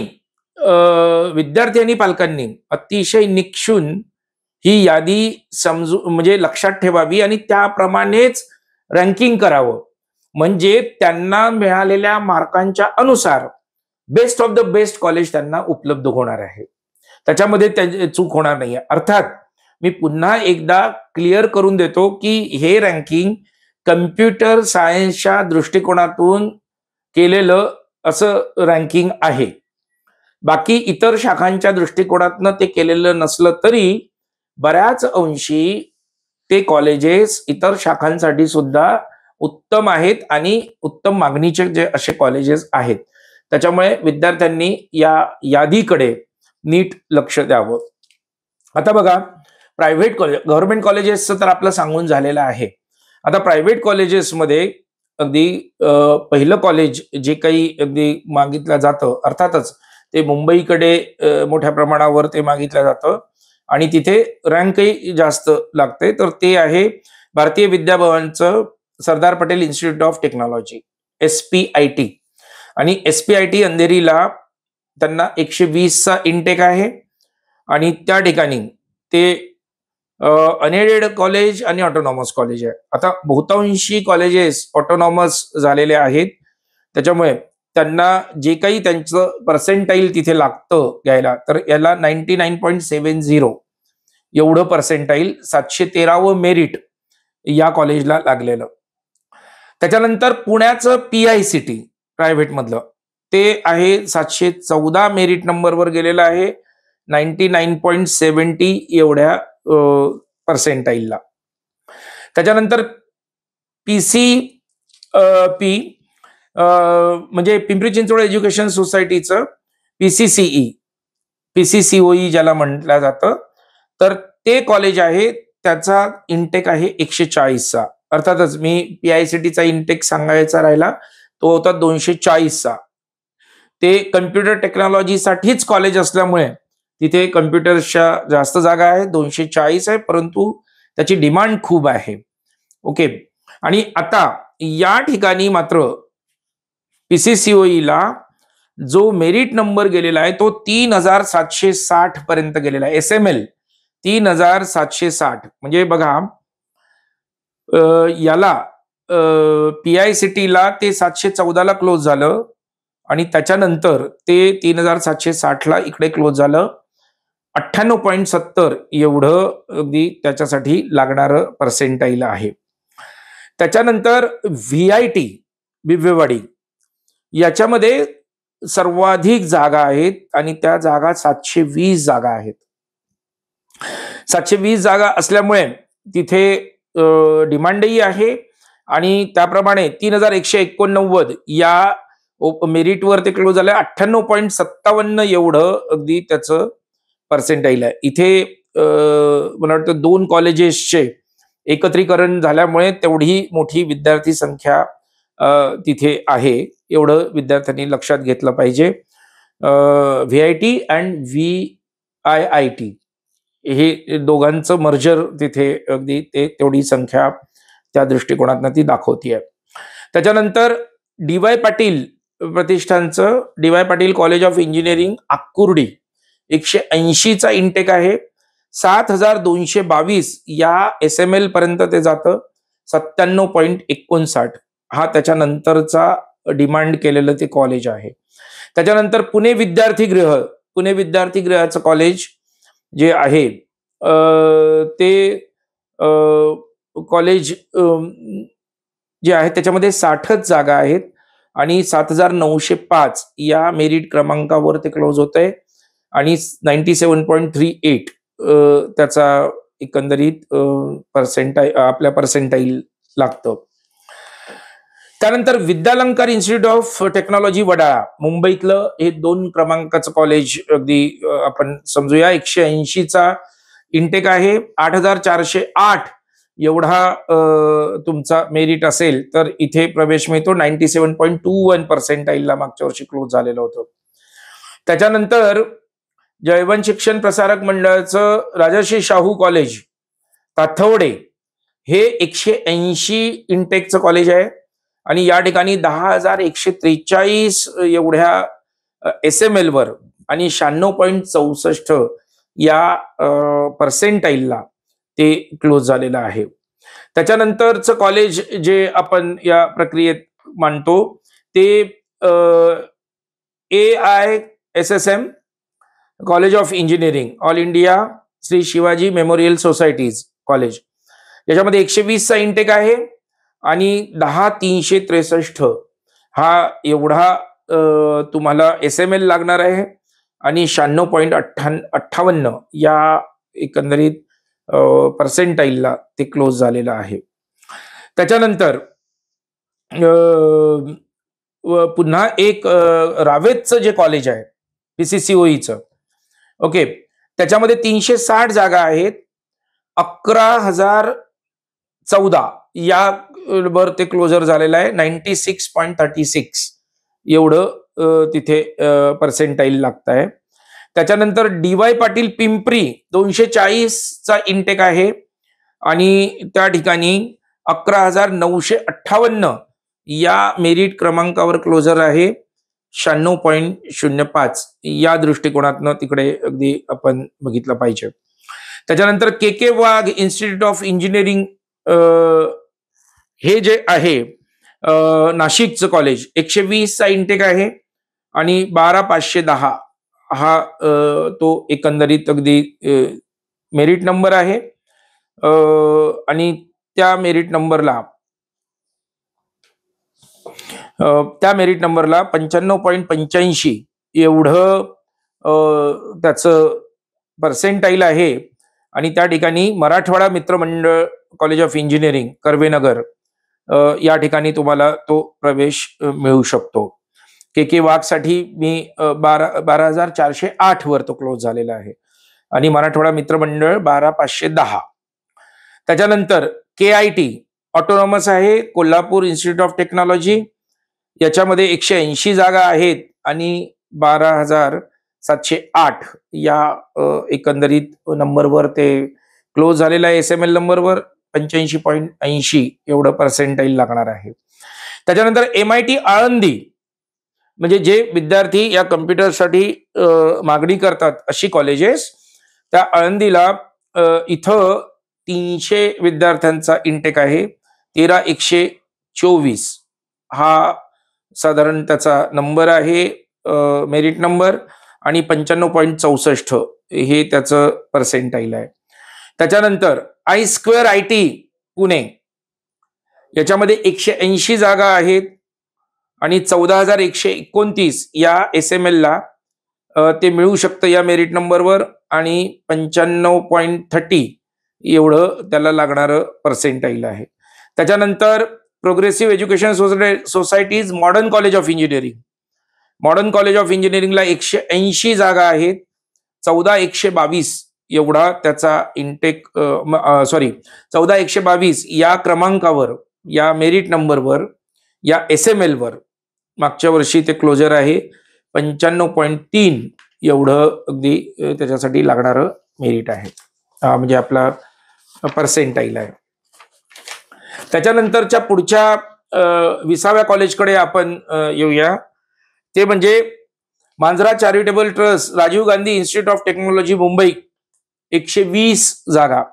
विद्यार्थी आणि पालकांनी अतिशय निक्षून ही यादी म्हणजे लक्षात ठेवावी आणि त्याप्रमाणेच रँकिंग करावं, म्हणजे त्यांना मिळालेल्या मार्कांच्या अनुसार best of the best college त्यांना उपलब्ध होणार आहे, त्याच्यामध्ये चूक होणार नाही. अर्थात मी पुन्हा एकदा क्लिअर करून देतो की हे रँकिंग कम्प्युटर सायन्सच्या दृष्टिकोनातून केलेलं असं रँकिंग आहे. बाकी इतर शाखांच्या दृष्टिकोनातनं ते केलेलं नसलं तरी बऱ्याच अंशी ते कॉलेजेस इतर शाखांसाठी सुद्धा उत्तम आहेत आणि उत्तम मागणीचे जे असे कॉलेजेस आहेत. त्याच्यामुळे विद्यार्थ्यांनी या यादीकडे नीट लक्ष द्यावं. आता बघा, प्रायव्हेट कॉलेज, गव्हर्नमेंट कॉलेजेसचं तर आपलं सांगून झालेलं आहे. आता प्रायव्हेट कॉलेजेसमध्ये अगदी पहिलं कॉलेज जे काही अगदी मागितलं जातं, अर्थातच ते मुंबईकडे मोठ्या प्रमाणावर ते मागितलं जातं आणि तिथे रँकही जास्त लागते, तर ते आहे भारतीय विद्याभवनचं Sardar Patel institute of technology, SPIT. आणि SPIT अंधेरीला त्यांना 120चा इनटेक आहे, आणि त्या ठिकाणी ते अनएडेड कॉलेज आणि ऑटोनॉमस कॉलेज आहे. आता बहुतांशी कॉलेजेस ऑटोनॉमस झालेले आहेत, त्याच्यामुळे त्यांना जे काही त्यांचं पर्सेंटाईल तिथे लागतं घ्यायला, तर याला 99.70 एवढं पर्सेंटाईल, 713वं मेरिट या कॉलेजला लागलेलं. त्याच्यानंतर पुण्याचं PICT प्रायव्हेट मधलं ते आहे 714 मेरिट नंबरवर गेलेलं आहे, 99.70 एवढ्या पर्सेंटाईलला. त्याच्यानंतर PCP म्हणजे पिंपरी चिंचवड एज्युकेशन सोसायटीचं PCCOE ज्याला म्हटलं जातं, तर ते कॉलेज आहे, त्याचा इनटेक आहे 140चा. अर्थातच मी PICTचा इनटेक सांगायचा राहिला, तो होता 240चा. ते कम्प्युटर टेक्नॉलॉजीसाठीच कॉलेज असल्यामुळे तिथे कम्प्युटर्सच्या जास्त जागा आहे, 240 आहे, परंतु त्याची डिमांड खूप आहे. ओके. आणि आता या ठिकाणी मात्र PCCOE ला जो मेरिट नंबर गेलेला आहे तो 3760 पर्यंत गेलेला आहे. SML 3760. म्हणजे बघा याला PICT ला ते 714 ला क्लोज झालं आणि त्याच्यानंतर ते 3760 ला इकडे क्लोज झालं. 98.70 एवढं अगदी त्याच्यासाठी लागणारं पर्सेंटाईल आहे. त्याच्यानंतर VIT बिबवेवाडी याच्यामध्ये सर्वाधिक जागा आहेत आणि त्या जागा 720 जागा आहेत. 720 जागा असल्यामुळे तिथे डिमांडही आहे आणि त्याप्रमाणे 3189 या मेरिटवर ते क्लोज झालं. 98.57 एवढं अगदी त्याचं पर्सेंटाईल आहे. इथे मला वाटतं 2 कॉलेजेसचे एकत्रीकरण झाल्यामुळे तेवढी मोठी विद्यार्थी संख्या तिथे आहे, एवढं विद्यार्थ्यांनी लक्षात घेतलं पाहिजे. VIT अँड VIIT हे दोघांचं मर्जर तिथे अगदी ते तेवढी संख्या त्या दृष्टिकोनातून ती दाखवतीये. त्याच्यानंतर DY पाटील प्रतिष्ठानचं DY Patil college of engineering Akurdi 180चा इंटेक आहे. 7222 या SML पर्यंत ते जातं. 97.59 हा त्याच्यानंतरचा डिमांड केलेलं ते कॉलेज आहे. त्याच्यानंतर पुणे विद्यार्थीगृहाचं कॉलेज जे आहे ते कॉलेज जे आहे त्याच्यामध्ये 60च जागा आहेत आणि 7905 या मेरिट क्रमांकावर ते क्लोज होत आहे आणि 97.38 त्याचा एकंदरीत आपल्या पर्सेंटाईल लागतं. त्यानंतर विद्यालंकार इन्स्टिट्यूट ऑफ टेक्नॉलॉजी वडाळा मुंबईतलं हे 2 क्रमांकाचं कॉलेज अगदी आपण समजूया. 180चा इंटेक आहे. 8408 एवढा तुमचा मेरिट असेल तर इथे प्रवेश मिळतो. 97.21 पर्सेंटाईलला मागच्या वर्षी क्लोज झालेलं होतं. त्याच्यानंतर जयवंत शिक्षण प्रसारक मंडळाचं राजर्षी शाहू कॉलेज ताथवडे हे 180 इंटेकचं कॉलेज आहे आणि या ठिकाणी 10,143 एवढ्या SML वर आणि 96.64 या पर्सेंटाईलला ते क्लोज झालेलं आहे. त्याच्यानंतरचं कॉलेज जे आपण या प्रक्रियेत मानतो ते AISSM college of engineering all India Shri Shivaji memorial societies college याच्यामध्ये 120चा इंटेक आहे आणि 10,363 हा एवढा तुम्हाला SML लागणार आहे आणि 96.58 या एकंदरीत पर्सेंटाईलला ते क्लोज झालेलं आहे. त्याच्यानंतर पुन्हा एक रावेतचं जे कॉलेज आहे PCCOEचं ओके त्याच्यामध्ये 360 जागा आहेत. 11,014 या वर ते क्लोजर झालेलं आहे. 96.36 एवढं तिथे पर्सेंटाईल लागत आहे. त्याच्यानंतर DY पाटील पिंपरी 240चा इंटेक आहे आणि त्या ठिकाणी 11,958 या मेरिट क्रमांकावर क्लोजर आहे. 96.05 या दृष्टिकोनातनं तिकडे अगदी आपण बघितलं पाहिजे. त्याच्यानंतर KK Wagh institute of engineering हे जे आहे नाशिकचं कॉलेज 120चा इंटेक आहे आणि 12,510 हा तो एकंदरीत अगदी मेरिट नंबर आहे आणि त्या मेरिट नंबरला 95.85 एवढं त्याचं पर्सेंटाईल आहे आणि त्या ठिकाणी मराठवाडा मित्रमंडळ कॉलेज ऑफ इंजिनिअरिंग कर्वेनगर या ठिकाणी तुम्हाला तो प्रवेश मिळू शकतो. KK वाघ साठी मी 12,408 वर तो क्लोज झालेला आहे आणि मराठवाडा मित्रमंडळ 12,510. त्याच्यानंतर KIT ऑटोनॉमस आहे कोल्हापूर इन्स्टिट्यूट ऑफ टेक्नॉलॉजी याच्यामध्ये 180 जागा आहेत आणि 12,708 या एकंदरीत नंबरवर ते क्लोज झालेला आहे SML नंबरवर 85.80 एवढं पर्सेंटाईल लागणार आहे. त्याच्यानंतर MIT आळंदी, म्हणजे जे विद्यार्थी या कम्प्युटरसाठी मागणी करतात अशी कॉलेजेस, त्या आळंदीला इथं 300 विद्यार्थ्यांचा इंटेक आहे. 13,124 हा साधारण त्याचा नंबर आहे, मेरिट नंबर, आणि 95.64 हे त्याचं पर्सेंटाईल आहे. त्याच्यानंतर I2 IT पुणे, याच्यामध्ये 180 जागा आहेत आणि 14,129 या SML ला ते मिळू शकतं या मेरिट नंबरवर, आणि 95.30 एवढं त्याला लागणारं पर्सेंटाईल आहे. त्याच्यानंतर progressive education society's modern college of engineering, modern college of इंजिनिअरिंगला 180 जागा आहेत, 14,122 एवढा त्याचा इंटेक, 14,122 या क्रमांकावर, या मेरिट नंबरवर, या SML वर मागच्या वर्षी ते क्लोजर आहे. 95.3 एवढं अगदी त्याच्यासाठी लागणारं मेरिट आहे, म्हणजे आपला पर्सेंटाईल आहे. त्याच्यानंतरच्या पुढच्या 20व्या कॉलेजकडे आपण येऊया. ते म्हणजे Manjara charitable trust, Rajiv Gandhi institute of technology Mumbai, 120 जागा,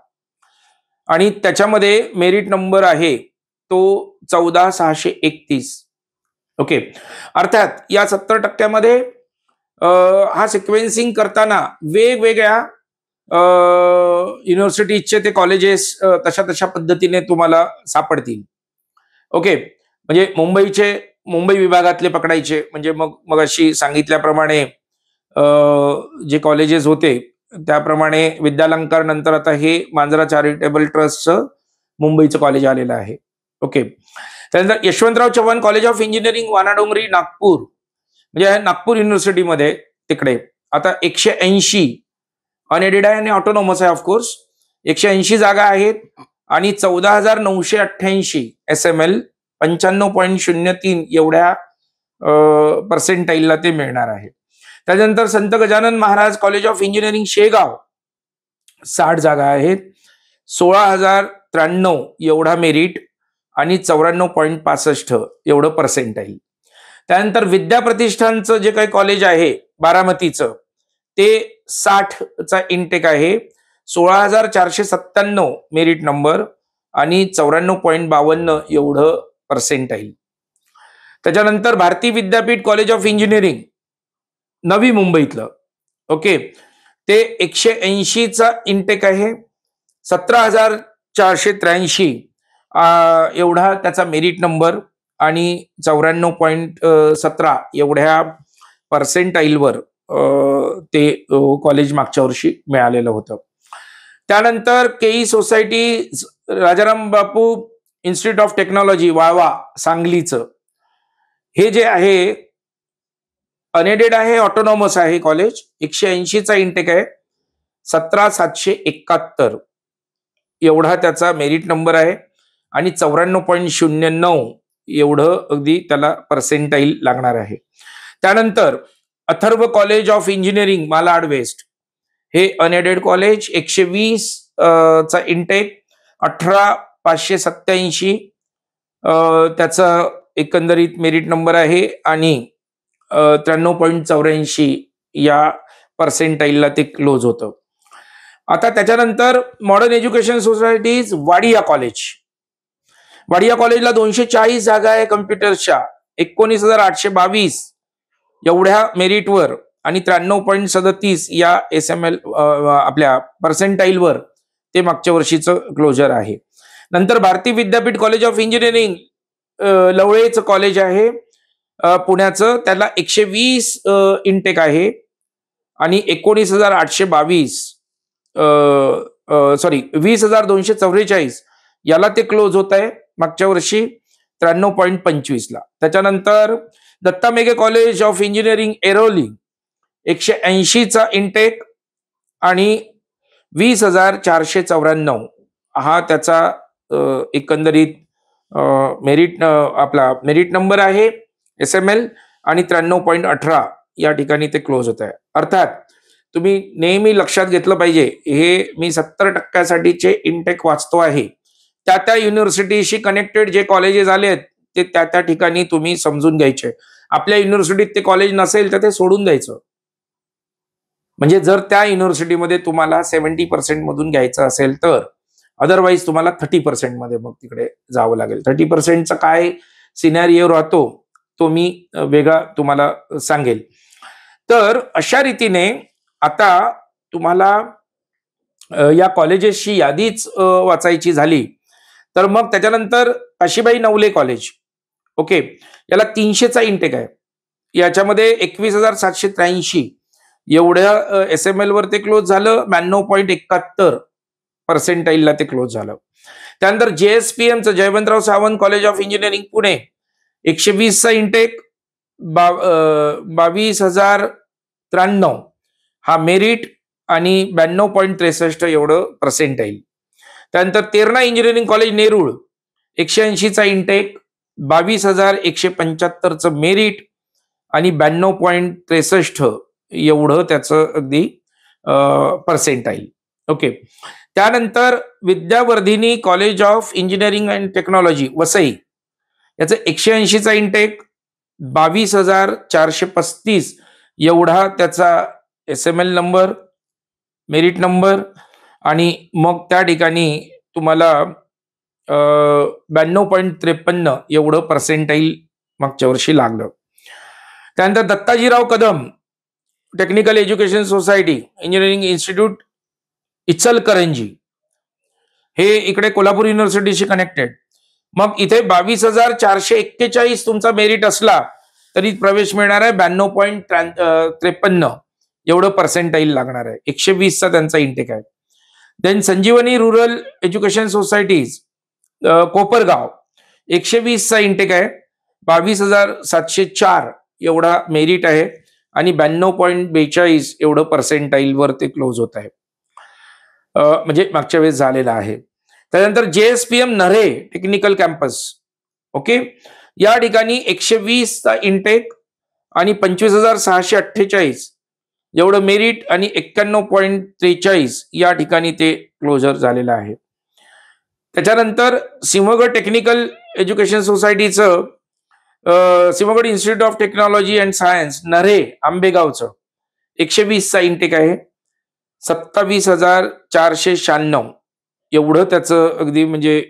आणि त्याच्यामध्ये मेरिट नंबर आहे तो 14,631. ओके, अर्थात या 70% हा सिक्वेन्सिंग करताना वेगवेगळ्या युनिव्हर्सिटीजचे ते कॉलेजेस तशा पद्धतीने तुम्हाला सापडतील. ओके, म्हणजे मुंबई विभागातले पकडायचे, म्हणजे मग अशी सांगितल्याप्रमाणे जे कॉलेजेस होते त्याप्रमाणे विद्यालंकार नंतर आता हे मांजरा चॅरिटेबल ट्रस्टचं मुंबईचं कॉलेज आलेलं आहे. ओके, त्यानंतर Yashwantrao Chavan college of engineering Wanadongri Nagpur, म्हणजे नागपूर युनिव्हर्सिटीमध्ये तिकडे आता 180 अनएडेड आहे आणि ऑटोनॉमस आहे ऑफकोर्स, 180 जागा आहेत आणि 14,988 SML, 95.03 एवढ्या पर्सेंटाईलला ते मिळणार आहे. त्यानंतर संत Gajanan Maharaj college of engineering Shegaon, 60 जागा आहेत, 16,093 एवढा मेरिट आणि 94.65 एवढं पर्सेंटाईल. त्यानंतर विद्याप्रतिष्ठानचं जे काही कॉलेज आहे बारामतीचं, ते 60चा इंटेक आहे, 16,497 मेरिट नंबर आणि 94.52 एवढं पर्सेंटाईल. त्याच्यानंतर Bharati Vidyapeeth college of engineering नवी मुंबईतलं, ओके, ते 180चा इंटेक आहे, 17,483 एवढा त्याचा मेरिट नंबर आणि 94.17 एवढ्या पर्सेंटाईलवर ते कॉलेज मागच्या वर्षी मिळालेलं होतं. त्यानंतर K E society Rajaram Bapu institute of technology Walwa सांगलीचं, हे जे आहे अनएडेड आहे, ऑटोनॉमस आहे कॉलेज, 180चा इंटेक आहे, 17,771 एवढा त्याचा मेरिट नंबर आहे आणि 94.09 एवढं अगदी त्याला पर्सेंटाईल लागणार आहे. त्यानंतर Atharva college of engineering Malad west, हे अनएडेड कॉलेज, 120 चा इंटेक, 18,587 त्याचा एकंदरीत मेरिट नंबर आहे आणि 93.84 या पर्सेंटाईलला ते क्लोज होतं. आता त्याच्यानंतर मॉडर्न एज्युकेशन सोसायटीज वाडिया कॉलेजला 240 जागा आहे कम्प्युटरच्या, 19,822 एवढ्या मेरिटवर आणि 93.37 या SML आपल्या पर्सेंटाईलवर ते मागच्या वर्षीचं क्लोजर आहे. नंतर Bharti Vidyapeeth college of engineering लवळेचं college आहे पुण्याचं, त्याला 120 इंटेक आहे आणि 19,822 20,244 याला ते क्लोज होत आहे मागच्या वर्षी 93.25 ला. त्याच्यानंतर Datta Meghe college of engineering Airoli, 180चा इंटेक आणि 20,494 हा त्याचा एकंदरीत मेरिट नंबर आहे SML आणि 93.18 या ठिकाणी ते क्लोज होत आहे. अर्थात तुम्ही नेहमी लक्षात घेतलं पाहिजे, हे मी 70% साठीचे इंटेक वाचतो आहे, त्या त्या युनिव्हर्सिटीशी कनेक्टेड जे कॉलेजेस आले आहेत ते त्या त्या ठिकाणी तुम्ही समजून घ्यायचे. आपल्या युनिव्हर्सिटीत ते कॉलेज नसेल तर ते सोडून द्यायचं. म्हणजे जर त्या युनिव्हर्सिटीमध्ये तुम्हाला 70% मधून घ्यायचं असेल तर, अदरवाईज तुम्हाला 30% मध्ये मग तिकडे जावं लागेल. 30%चा काय सिनॅरिओ राहतो तो मी वेगळा तुम्हाला सांगेल. तर अशा रीतीने आता तुम्हाला या कॉलेजेसची यादीच वाचायची झाली तर मग त्याच्यानंतर काशीबाई नवले कॉलेज, ओके, याला 300चा इंटेक आहे. याच्यामध्ये 21,783 एवढ्या SML वर ते क्लोज झालं. 92.71% ते क्लोज झालं. त्यानंतर JSPMचं Jaywantrao Sawant college of engineering Pune 120चा इंटेक, 22,093 हा मेरिट आणि 92.63 एवढं पर्सेंटाईल. त्यानंतर तेरणा इंजिनिअरिंग कॉलेज नेरूळ 180चा इंटेक, 22,175चं मेरिट आणि 92.63 एवढं त्याचं अगदी पर्सेंटाईल. ओके. त्यानंतर Vidyavardhini college of engineering and technology Vasai याचं 180चा इंटेक, 22,435 एवढा त्याचा SML नंबर, मेरिट नंबर आणि मग त्या ठिकाणी तुम्हाला 92.53 एवढं पर्सेंटाईल मागच्या वर्षी लागलं. त्यानंतर Dattajirao Kadam technical education society engineering institute Ichalkaranji हे इकडे कोल्हापूर युनिव्हर्सिटीशी कनेक्टेड. मग इथे 22,441 तुमचा मेरिट असला तरी प्रवेश मिळणार आहे. 92.53 एवढं पर्सेंटाईल लागणार आहे. 120चा त्यांचा इंटेक आहे. Then Sanjivani rural education society's Kopargaon 120चा इंटेक आहे. 22,704 एवढा मेरिट आहे आणि 92.42 एवढं पर्सेंटाईल वर ते क्लोज होत आहे. म्हणजे मागच्या वेळेस झालेला आहे. त्यानंतर JSPM नऱ्हे टेक्निकल कॅम्पस, ओके, या ठिकाणी 120चा इंटेक आणि 25,648 एवढं मेरिट आणि 91.43 या ठिकाणी ते क्लोजर झालेलं आहे. त्याच्यानंतर सिंहगड टेक्निकल एज्युकेशन सोसायटीचं Sinhgad institute of technology and science Narhe आंबेगावचं 120चा इंटेक आहे. 27,496 एवढं त्याचं अगदी म्हणजे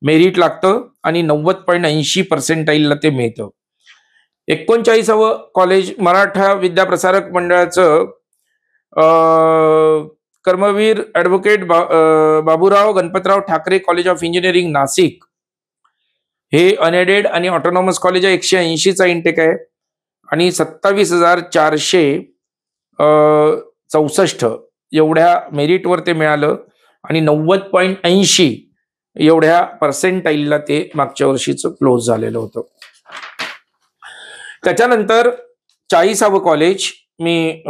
मेरिट लागतं आणि 90.80% ते मिळतं. 39वं कॉलेज मराठा विद्याप्रसारक मंडळाचं Karmaveer advocate Baburao Ganpatrao Thackeray college of engineering Nashik हे अनएडेड आणि ऑटोनॉमस कॉलेज आहे. 180चा इंटेक आहे आणि 27,464 एवढ्या मेरिटवर ते मिळालं आणि 90.80 एवढ्या पर्सेंटाईलला ते मागच्या वर्षीचं क्लोज झालेलं होतं. त्याच्यानंतर 40वं कॉलेज मी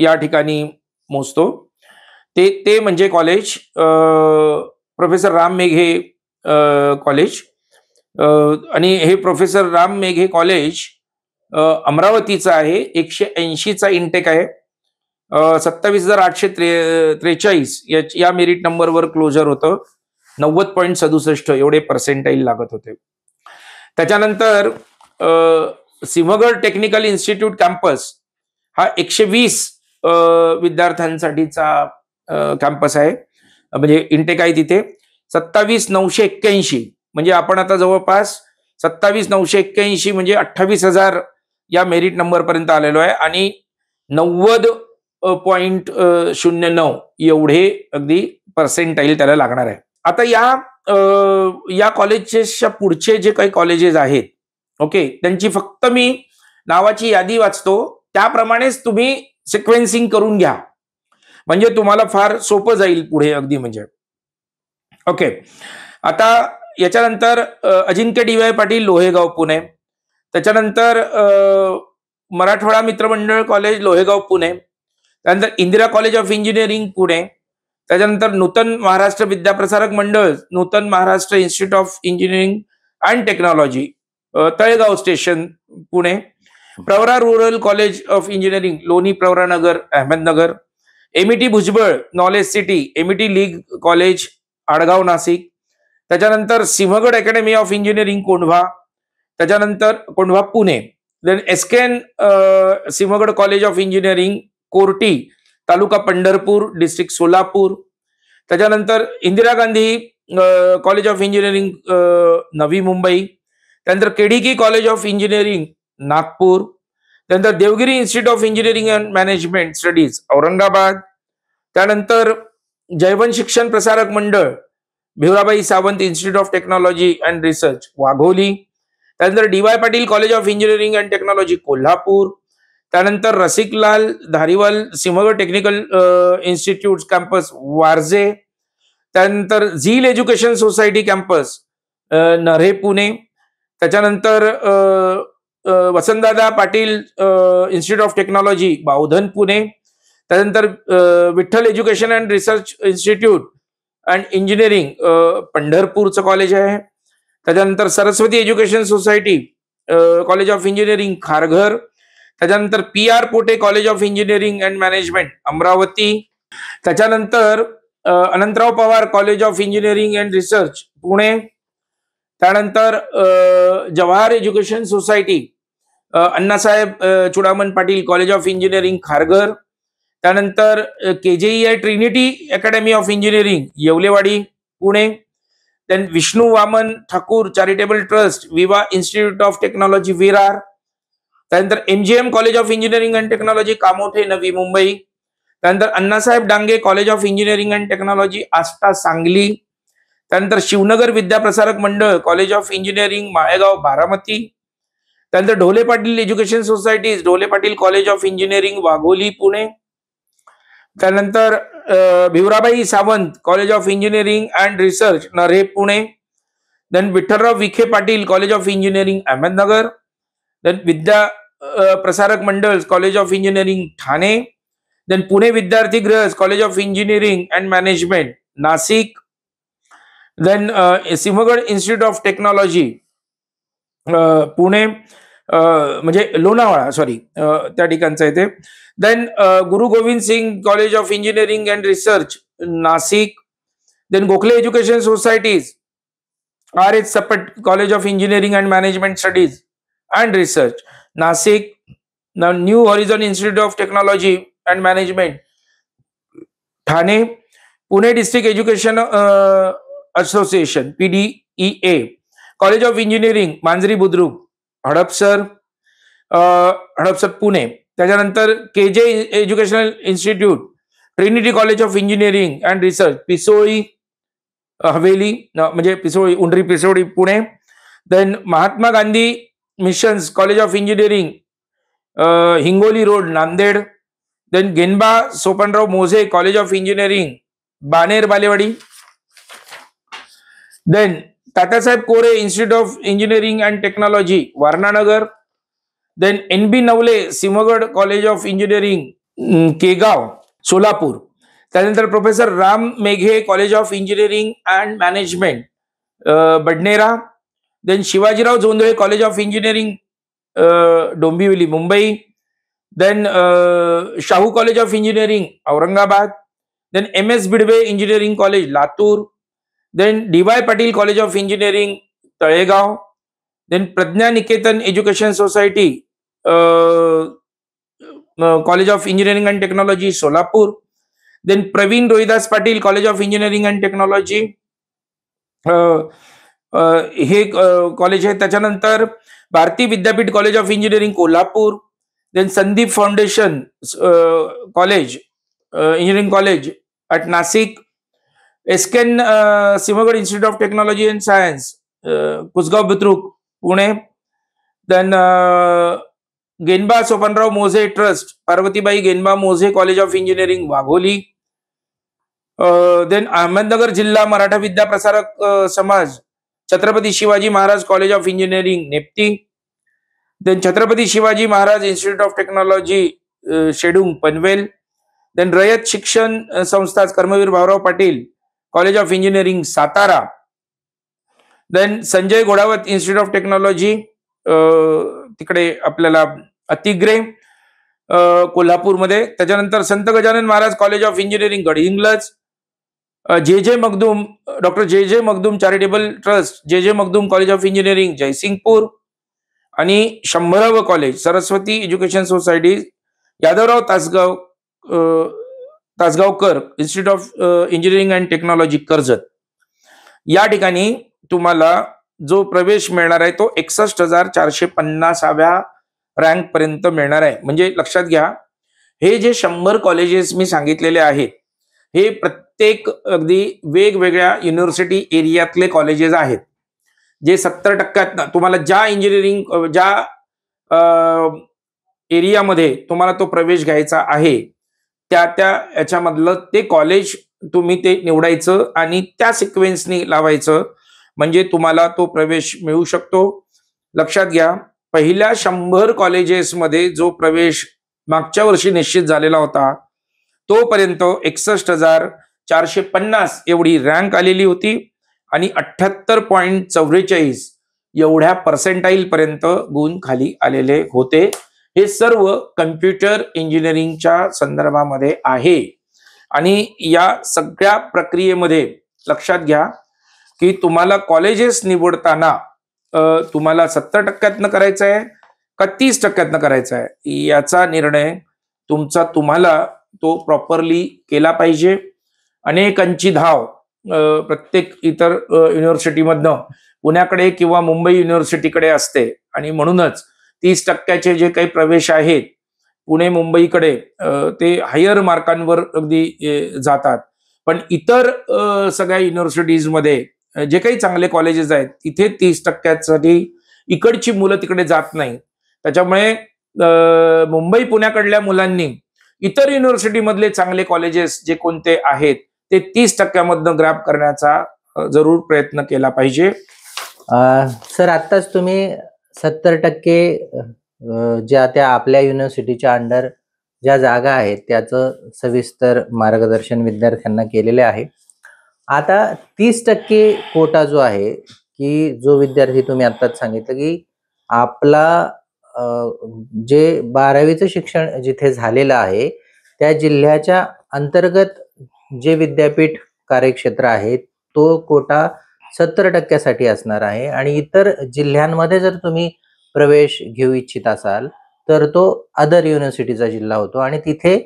या ठिकाणी मोजतो ते म्हणजे college professor Ram Meghe college आणि हे प्रोफेसर राम मेघे कॉलेज अमरावतीचं आहे. 180चा इंटेक आहे. 27,843 या मेरिट नंबरवर क्लोजर होतं. 90.67 एवढे पर्सेंटाईल लागत होते. त्याच्यानंतर सिंहगड टेक्निकल इन्स्टिट्यूट कॅम्पस हा 120 विद्यार्थ्यांसाठीचा कॅम्पस आहे, म्हणजे इंटेक आहे तिथे. 27,981 म्हणजे आपण आता जवळपास 27,981 म्हणजे 28,000 या मेरिट नंबर पर्यंत आलेलो आहे आणि 90.09 एवढे अगदी पर्सेंटाईल त्याला लागणार आहे. आता या कॉलेजेसच्या पुढचे जे काही कॉलेजेस आहेत, ओके, त्यांची फक्त मी नावाची यादी वाचतो, त्याप्रमाणेच तुम्ही सिक्वेन्सिंग करून घ्या म्हणजे तुम्हाला फार सोपं जाईल पुढे अगदी म्हणजे. ओके. आता याच्यानंतर अजिंक्य DY पाटील लोहेगाव पुणे, त्याच्यानंतर मराठवाडा मित्रमंडळ कॉलेज लोहेगाव पुणे, त्यानंतर Indira college of engineering Pune, त्याच्यानंतर Nutan Maharashtra Vidyaprasarak Mandal Nutan Maharashtra institute of engineering and technology Talegaon station Pune, Pravara rural college of engineering Loni Pravaranagar Ahmednagar, MET Bhujbal knowledge city, MET league college Adgaon Nashik, त्याच्यानंतर Sinhgad academy of engineering Kondhwa, त्याच्यानंतर Kondhwa Pune. Then S K N Sinhgad college of engineering Korti, taluka Pandharpur, district Solapur. त्याच्यानंतर Indira Gandhi college of engineering Navi Mumbai. त्यानंतर केडीकी college of engineering Nagpur. त्यानंतर Devgiri institute of engineering and management studies Aurangabad. त्यानंतर Jaywant Shikshan Prasarak Mandal Bhivarabai Sawant institute of technology and research Wagholi. त्यानंतर D Y. Patil college of engineering and technology Kolhapur. त्यानंतर Rasiklal Dhariwal Sinhgad technical institute campus Warje. त्यानंतर Zeal education society campus Narhe Pune. त्याच्यानंतर Vasantdada Patil institute of technology Bavdhan Pune. त्यानंतर Vitthal education and research institute and engineering पंढरपूरचं college आहे. त्याच्यानंतर Saraswati education society college of engineering Kharghar. त्याच्यानंतर P R. Pote college of engineering and management Amravati. त्याच्यानंतर Anantrao Pawar college of engineering and research Pune. त्यानंतर Jawahar education society Annasaheb Chudaman Patil college of engineering Kharghar. त्यानंतर KJEI trinity academy of engineering Yewlewadi Pune. Then Vishnu Waman Thakur charitable trust Viva institute of technology Virar. त्यानंतर MGM college of engineering and technology Kamothe Navi Mumbai. त्यानंतर Annasaheb Dange college of engineering and technology Ashta Sangli. त्यानंतर Shivnagar Vidyaprasarak Mandal college of engineering Malegaon Baramati. त्यानंतर Dhole Patil education society's Dhole Patil college of engineering Wagholi Pune. त्यानंतर Bhivarabai Sawant college of engineering and research Narhe Pune. Then Vitthalrao Vikhe Patil college of engineering Ahmednagar. Then Vidya Prasarak Mandal college of engineering Thane. Then Pune Vidyarthi Griha college of engineering and management Nashik. Then Sinhgad institute of technology Pune म्हणजे Lonavala sorry त्या ठिकाणचं आहे ते. Then Guru Gobind Singh college of engineering and research Nashik. Then Gokhale education society's R.H. Sapat college of engineering and management studies and research Nashik. New horizon institute of technology and management Thane. Pune district education association PDEA college of engineering Manjari Budruk Hadapsar Pune. त्याच्यानंतर KJ educational institute trinity college of engineering and research Pisoli Haveli म्हणजे Pisoli Undri Pisoli Pune. Then Mahatma Gandhi mission's college of engineering Hingoli road Nanded. Then Genba Sopanrao Moze college of engineering Baner Balewadi. Then Tatyasaheb Kore institute of engineering and technology Warananagar. Then NB Navale Sinhgad college of engineering Kegaon Solapur. त्यानंतर professor Ram Meghe college of engineering and management Badnera. Then Shivajirao Jondhale college of engineering Dombivli Mumbai. Then Shahu college of engineering Aurangabad. Then MS Bidve engineering college Latur. Then D.Y. Patil college of engineering Talegaon. Then Pragya Niketan education society college of engineering and technology Solapur. Then Pravin Rohidas Patil college of engineering and technology हे college आहे. त्याच्यानंतर Bharati Vidyapeeth college of engineering Kolhapur. Then Sandip foundation college engineering college at Nashik. S K N Sinhgad institute of technology and science Kusgaon Budruk Pune. Then Genba Sopanrao Moze trust Parvatibai Genba Moze college of engineering Wagholi. Then Ahmednagar Jilha Maratha Vidyaprasarak Samaj Chhatrapati Shivaji Maharaj college of engineering Nepti. Then Chhatrapati Shivaji Maharaj institute of technology Shedung Panvel. Then Rayat Shikshan Sanstha Karmaveer Bhaurao Patil college of engineering Satara. Then Sanjay Ghodawat institute of technology तिकडे आपल्याला अतिग्रे कोल्हापूरमध्ये. त्याच्यानंतर Sant Gajanan Maharaj college of engineering Gadhinglaj. J J Makhdoom, doctor जे J Makhdoom charitable trust, J J Makhdoom college of engineering Jaysingpur, आणि 100वे college Saraswati education society Yadavrao Tasgaonkar institute of engineering and technology Karjat, या ठिकाणी तुम्हाला जो प्रवेश मिळणार आहे तो 61,450व्या रँक पर्यंत मिळणार आहे. म्हणजे लक्षात घ्या, हे जे 100 कॉलेजेस मी सांगितलेले आहेत हे प्रत्येक अगदी वेगवेगळ्या युनिव्हर्सिटी एरियातले कॉलेजेस आहेत, जे 70% तुम्हाला ज्या इंजिनिअरिंग ज्या एरियामध्ये तुम्हाला तो प्रवेश घ्यायचा आहे त्या त्या याच्यामधलं ते कॉलेज तुम्ही ते निवडायचं आणि त्या सिक्वेन्सनी लावायचं, म्हणजे तुम्हाला तो प्रवेश मिळू शकतो. लक्षात घ्या, पहिल्या 100 कॉलेजेसमध्ये जो प्रवेश मागच्या वर्षी निश्चित झालेला होता तोपर्यंत 61,450 एवढी रँक आलेली होती आणि 78.44 एवढ्या पर्सेंटाईल पर्यंत गुण खाली आलेले होते. हे सर्व कम्प्युटर इंजिनिअरिंगच्या संदर्भामध्ये आहे. आणि या सगळ्या प्रक्रियेमध्ये लक्षात घ्या की तुम्हाला कॉलेजेस निवडताना तुम्हाला 70% करायचं आहे का 30% करायचं आहे याचा निर्णय तुम्हाला तो प्रॉपरली केला पाहिजे. अनेकांची धाव प्रत्येक इतर युनिव्हर्सिटीमधनं पुण्याकडे किंवा मुंबई युनिव्हर्सिटीकडे असते आणि म्हणूनच 30% जे काही प्रवेश आहेत पुणे मुंबईकडे ते हायर मार्कांवर अगदी जातात. पण इतर सगळ्या युनिव्हर्सिटीजमध्ये जे काही चांगले कॉलेजेस आहेत तिथे 30%साठी इकडची मुलं तिकडे जात नाही. त्याच्यामुळे मुंबई पुण्याकडल्या मुलांनी इतर युनिव्हर्सिटी मधले चांगले कॉलेजेस जे कोणते आहेत ते 30%मधनं ग्रॅब करण्याचा जरूर प्रयत्न केला पाहिजे. सर, आत्ताच तुम्ही 70% ज्या त्या आपल्या युनिव्हर्सिटीच्या अंडर ज्या जागा आहेत त्याचं सविस्तर मार्गदर्शन विद्यार्थ्यांना केलेले आहे. आता 30% कोटा जो आहे की जो विद्यार्थी तुम्ही आत्ताच सांगितलं की आपला जे 12वीचं शिक्षण जिथे झालेलं आहे त्या जिल्ह्याच्या अंतर्गत जे विद्यापीठ कार्यक्षेत्र आहे तो कोटा 70%साठी असणार आहे आणि इतर जिल्ह्यांमध्ये जर तुम्ही प्रवेश घेऊ इच्छित असाल तर तो अदर युनिव्हर्सिटीचा जिल्हा होतो आणि तिथे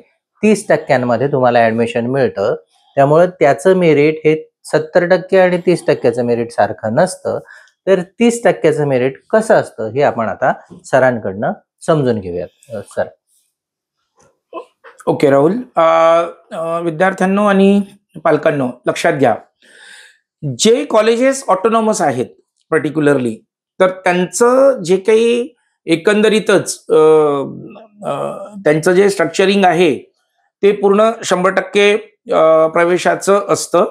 30%मध्ये तुम्हाला ऍडमिशन मिळतं. त्यामुळे त्याचं मेरिट हे 70% आणि 30%चं मेरिट सारखं नसतं. तर 30%चं मेरिट कसं असतं हे आपण आता सरांकडनं समजून घेऊयात. सर. ओके राहुल, विद्यार्थ्यांनो आणि पालकांनो लक्षात घ्या, जे कॉलेजेस ऑटोनॉमस आहेत पर्टिक्युलरली तर त्यांचं जे काही एकंदरीतच त्यांचं जे स्ट्रक्चरिंग आहे ते पूर्ण 100% प्रवेशाचं असतं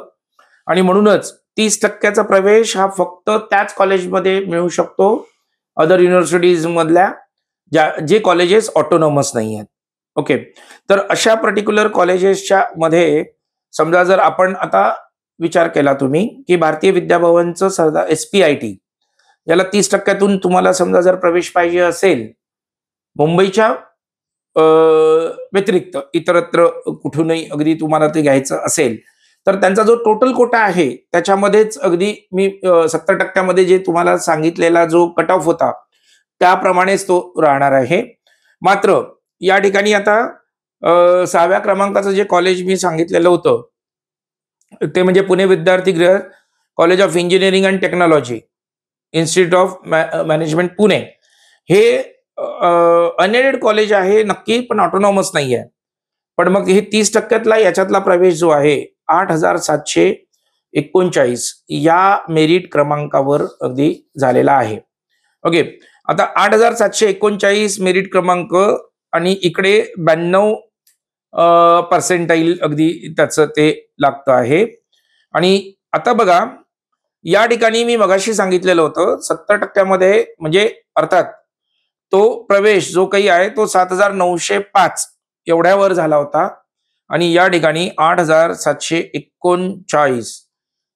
आणि म्हणूनच 30%चा प्रवेश हा फक्त त्याच कॉलेजमध्ये मिळू शकतो अदर युनिव्हर्सिटीज मधल्या जे कॉलेजेस ऑटोनॉमस नाही आहेत. ओके, तर अशा पर्टिक्युलर कॉलेजेसच्या मध्ये समजा जर आपण आता विचार केला तुम्ही की भारतीय विद्याभवनचं सरदार SPIT याला 30%तून तुम्हाला समजा जर प्रवेश पाहिजे असेल मुंबईच्या व्यतिरिक्त इतरत्र कुठूनही अगदी तुम्हाला ते घ्यायचं असेल तर त्यांचा जो टोटल कोटा आहे त्याच्यामध्येच अगदी मी 70%मध्ये जे तुम्हाला सांगितलेला जो कट ऑफ होता त्याप्रमाणेच तो राहणार आहे. मात्र या ठिकाणी आता 6व्या क्रमांकाचं जे कॉलेज मी सांगितलेलं होतं ते म्हणजे Pune Vidyarthigriha college of engineering and technology institute of management Pune. हे अनएडेड कॉलेज आहे नक्की, पण ऑटोनॉमस नाही आहे. पण मग हे 30%तला याच्यातला प्रवेश जो आहे 8,739 या मेरिट क्रमांकावर अगदी झालेला आहे. ओके, आता 8,739 मेरिट क्रमांक आणि इकडे 92% अगदी त्याचं ते लागतं आहे. आणि आता बघा या ठिकाणी मी मगाशी सांगितलेलं होतं 70%मध्ये म्हणजे अर्थात तो प्रवेश जो काही आहे तो 7,905 एवढ्यावर झाला होता आणि या ठिकाणी 8,739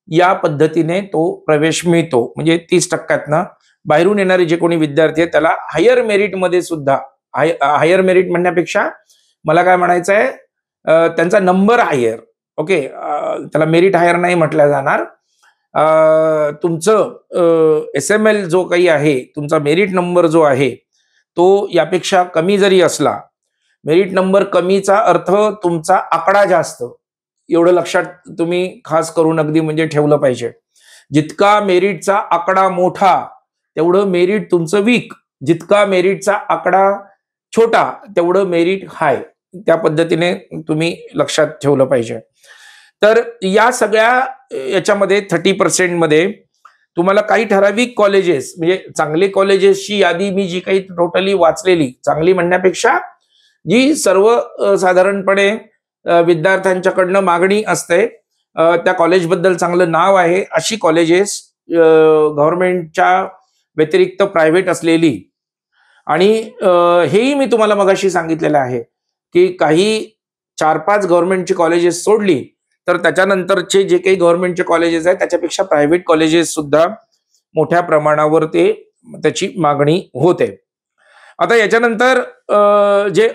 या पद्धतीने तो प्रवेश मिळतो. म्हणजे 30%तनं बाहेरून येणारे जे कोणी विद्यार्थी आहेत त्याला हायर मेरिट मध्ये सुद्धा हायर मेरिट म्हणण्यापेक्षा मला काय म्हणायचं आहे त्यांचा नंबर हायर ओके, त्याला मेरिट हायर नाही म्हटलं जाणार. तुमचं SML जो काही आहे, तुमचा मेरिट नंबर जो आहे तो यापेक्षा कमी जरी असला, मेरिट नंबर कमीचा अर्थ तुमचा आकडा जास्त, एवढं लक्षात तुम्ही खास करून अगदी म्हणजे ठेवलं पाहिजे. जितका मेरिटचा आकडा मोठा तेवढं मेरिट तुमचं वीक, जितका मेरिटचा आकडा छोटा तेवढं मेरिट हाय. त्या पद्धतीने तुम्ही लक्षात ठेवलं पाहिजे. तर या सगळ्या याच्यामध्ये 30% मध्ये तुम्हाला काही ठराविक कॉलेजेस, म्हणजे चांगले कॉलेजेसची यादी मी जी काही टोटली वाचलेली, चांगली म्हणण्यापेक्षा जी सर्व साधारणपणे विद्यार्थ्यांच्याकडनं मागणी असते, त्या कॉलेजबद्दल चांगलं नाव आहे अशी कॉलेजेस, गव्हर्नमेंटच्या व्यतिरिक्त प्रायव्हेट असलेली, आणि हेही मी तुम्हाला मगाशी सांगितलेलं आहे की काही 4-5 गव्हर्नमेंटची कॉलेजेस सोडली तर त्याच्यानंतरचे जे काही गव्हर्नमेंटचे कॉलेजेस आहेत त्याच्यापेक्षा प्रायव्हेट कॉलेजेस सुद्धा मोठ्या प्रमाणावर त्याची मागणी होते. आता याच्यानंतर जे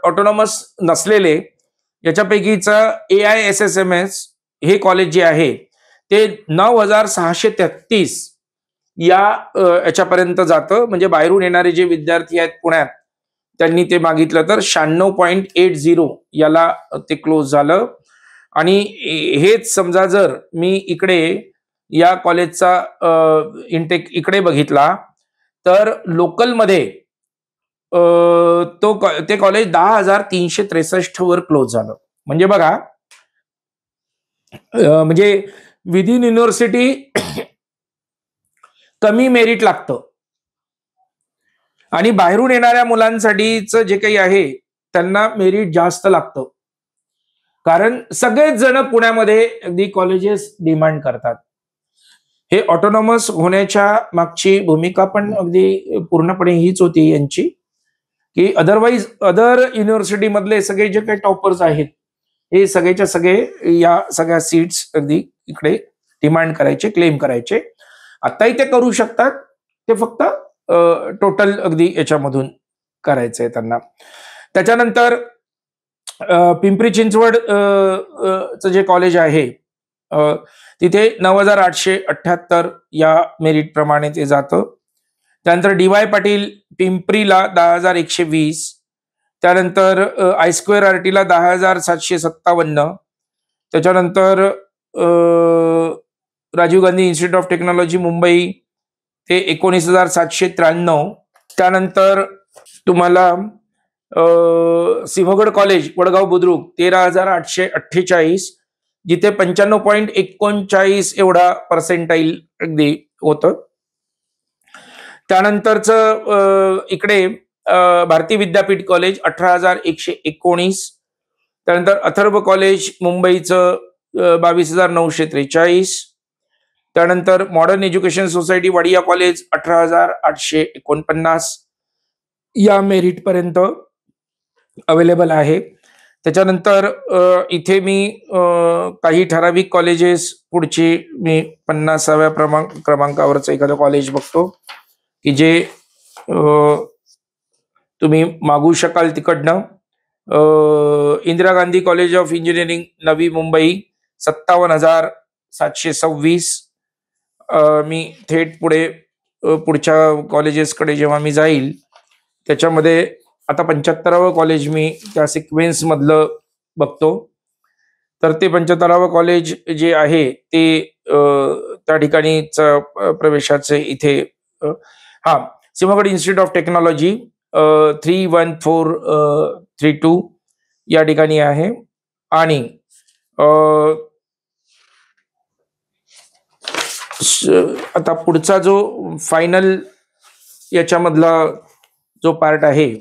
ऑटोनॉमस नसलेले याच्यापैकीचा AISSMS हे कॉलेज जे आहे ते 9,633 या याच्यापर्यंत जातं. म्हणजे बाहेरून येणारे जे विद्यार्थी आहेत पुण्यात त्यांनी ते मागितलं तर 96.80 याला ते क्लोज झालं. आणि हेच समजा जर मी इकडे या कॉलेजचा इंटेक इकडे बघितला तर लोकलमध्ये ते कॉलेज 10,363 वर क्लोज झालं. म्हणजे बघा, म्हणजे विदिन युनिव्हर्सिटी कमी मेरिट लागतं आणि बाहेरून येणाऱ्या मुलांसाठीच जे काही आहे त्यांना मेरिट जास्त लागतं. कारण सगळेच जण पुण्यामध्ये अगदी कॉलेजेस डिमांड करतात. हे ऑटोनॉमस होण्याच्या मागची भूमिका पण अगदी पूर्णपणे हीच होती यांची, की अदरवाईज अदर युनिव्हर्सिटी मधले सगळे जे काही टॉपर्स आहेत हे सगळेच्या सगळे या सगळ्या सीट्स अगदी इकडे डिमांड करायचे, क्लेम करायचे. आताही ते करू शकतात, ते फक्त टोटल अगदी याच्यामधून करायचंय त्यांना. त्याच्यानंतर पिंपरी चिंचवड चं जे कॉलेज आहे तिथे 9,878 या मेरिट प्रमाणे ते जातं. त्यानंतर DY पाटील पिंपरीला 10,120, त्यानंतर I2RT ला 10,757, त्याच्यानंतर Rajiv Gandhi institute of technology Mumbai ते 19,793, त्यानंतर तुम्हाला सिंहगड कॉलेज वडगाव बुद्रुक 13,848 जिथे 95.39 एवढा पर्सेंटाईल अगदी होतं. त्यानंतरचं इकडे भारती विद्यापीठ कॉलेज 18,119, त्यानंतर अथर्व कॉलेज मुंबईचं 22,943, त्यानंतर modern education society Wadia college 18,849 या मेरिट पर्यंत अवेलेबल आहे. त्याच्यानंतर इथे मी काही ठराविक कॉलेजेस पुढची मी 50व्या क्रमांकावरचं एखादं कॉलेज बघतो की जे तुम्ही मागू शकाल तिकडनं. Indira Gandhi college of engineering Navi Mumbai 57,726. मी थेट पुढच्या कॉलेजेसकडे जेव्हा मी जाईल त्याच्यामध्ये आता 75वं कॉलेज मी त्या सिक्वेन्स मधलं बघतो. तर ते 75वं कॉलेज जे आहे ते त्या ठिकाणीच प्रवेशाचे इथे सिंहगड इन्स्टिट्यूट ऑफ टेक्नॉलॉजी 31432 या ठिकाणी आहे. आणि आता पुढचा जो फायनल याच्यामधला जो पार्ट आहे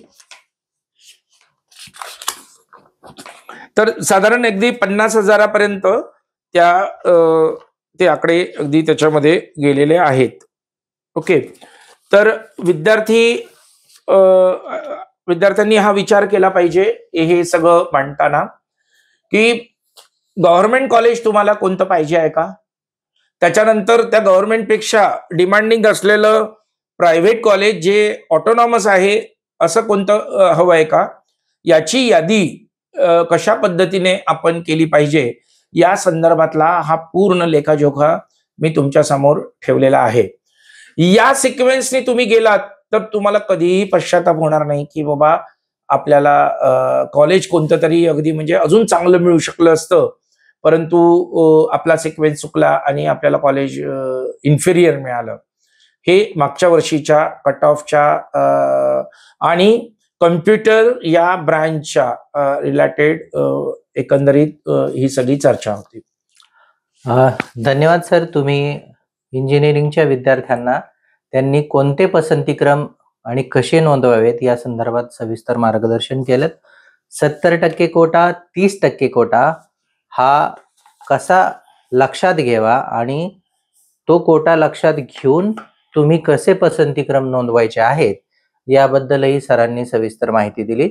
तर साधारण अगदी 50,000पर्यंत ते आकडे अगदी त्याच्यामध्ये गेलेले आहेत. ओके, तर विद्यार्थ्यांनी हा विचार केला पाहिजे हे सगळं मांडताना की गव्हर्नमेंट कॉलेज तुम्हाला कोणतं पाहिजे आहे का, त्याच्यानंतर त्या गव्हर्नमेंटपेक्षा डिमांडिंग असलेलं प्रायव्हेट कॉलेज जे ऑटोनॉमस आहे असं कोणतं हवं आहे का, याची यादी कशा पद्धतीने आपण केली पाहिजे या संदर्भातला हा पूर्ण लेखाजोखा मी तुमच्या समोर ठेवलेला आहे. या सिक्वेन्सने तुम्ही गेलात तर तुम्हाला कधीही पश्चाताप होणार नाही की बाबा आपल्याला कॉलेज कोणतं तरी अगदी म्हणजे अजून चांगलं मिळू शकलं असतं, परंतु आपला सिक्वेन्स चुकला आणि आपल्याला कॉलेज इन्फेरियर मिळालं. हे मागच्या वर्षीच्या कट ऑफच्या आणि कम्प्युटर या ब्रँचच्या रिलेटेड एकंदरीत ही सगळी चर्चा होती. धन्यवाद सर. तुम्ही इंजिनिअरिंगच्या विद्यार्थ्यांना त्यांनी कोणते पसंतीक्रम आणि कसे नोंदवावेत या संदर्भात सविस्तर मार्गदर्शन केलं. 70% कोटा, 30% कोटा हा कसा लक्षात घ्यावा आणि तो कोटा लक्षात घेऊन तुम्ही कसे पसंतीक्रम नोंदवायचे आहेत याबद्दलही सरांनी सविस्तर माहिती दिली.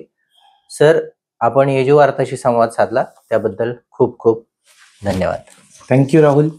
सर, आपण येजू वार्ताशी संवाद साधला त्याबद्दल खूप खूप धन्यवाद. थँक्यू राहुल.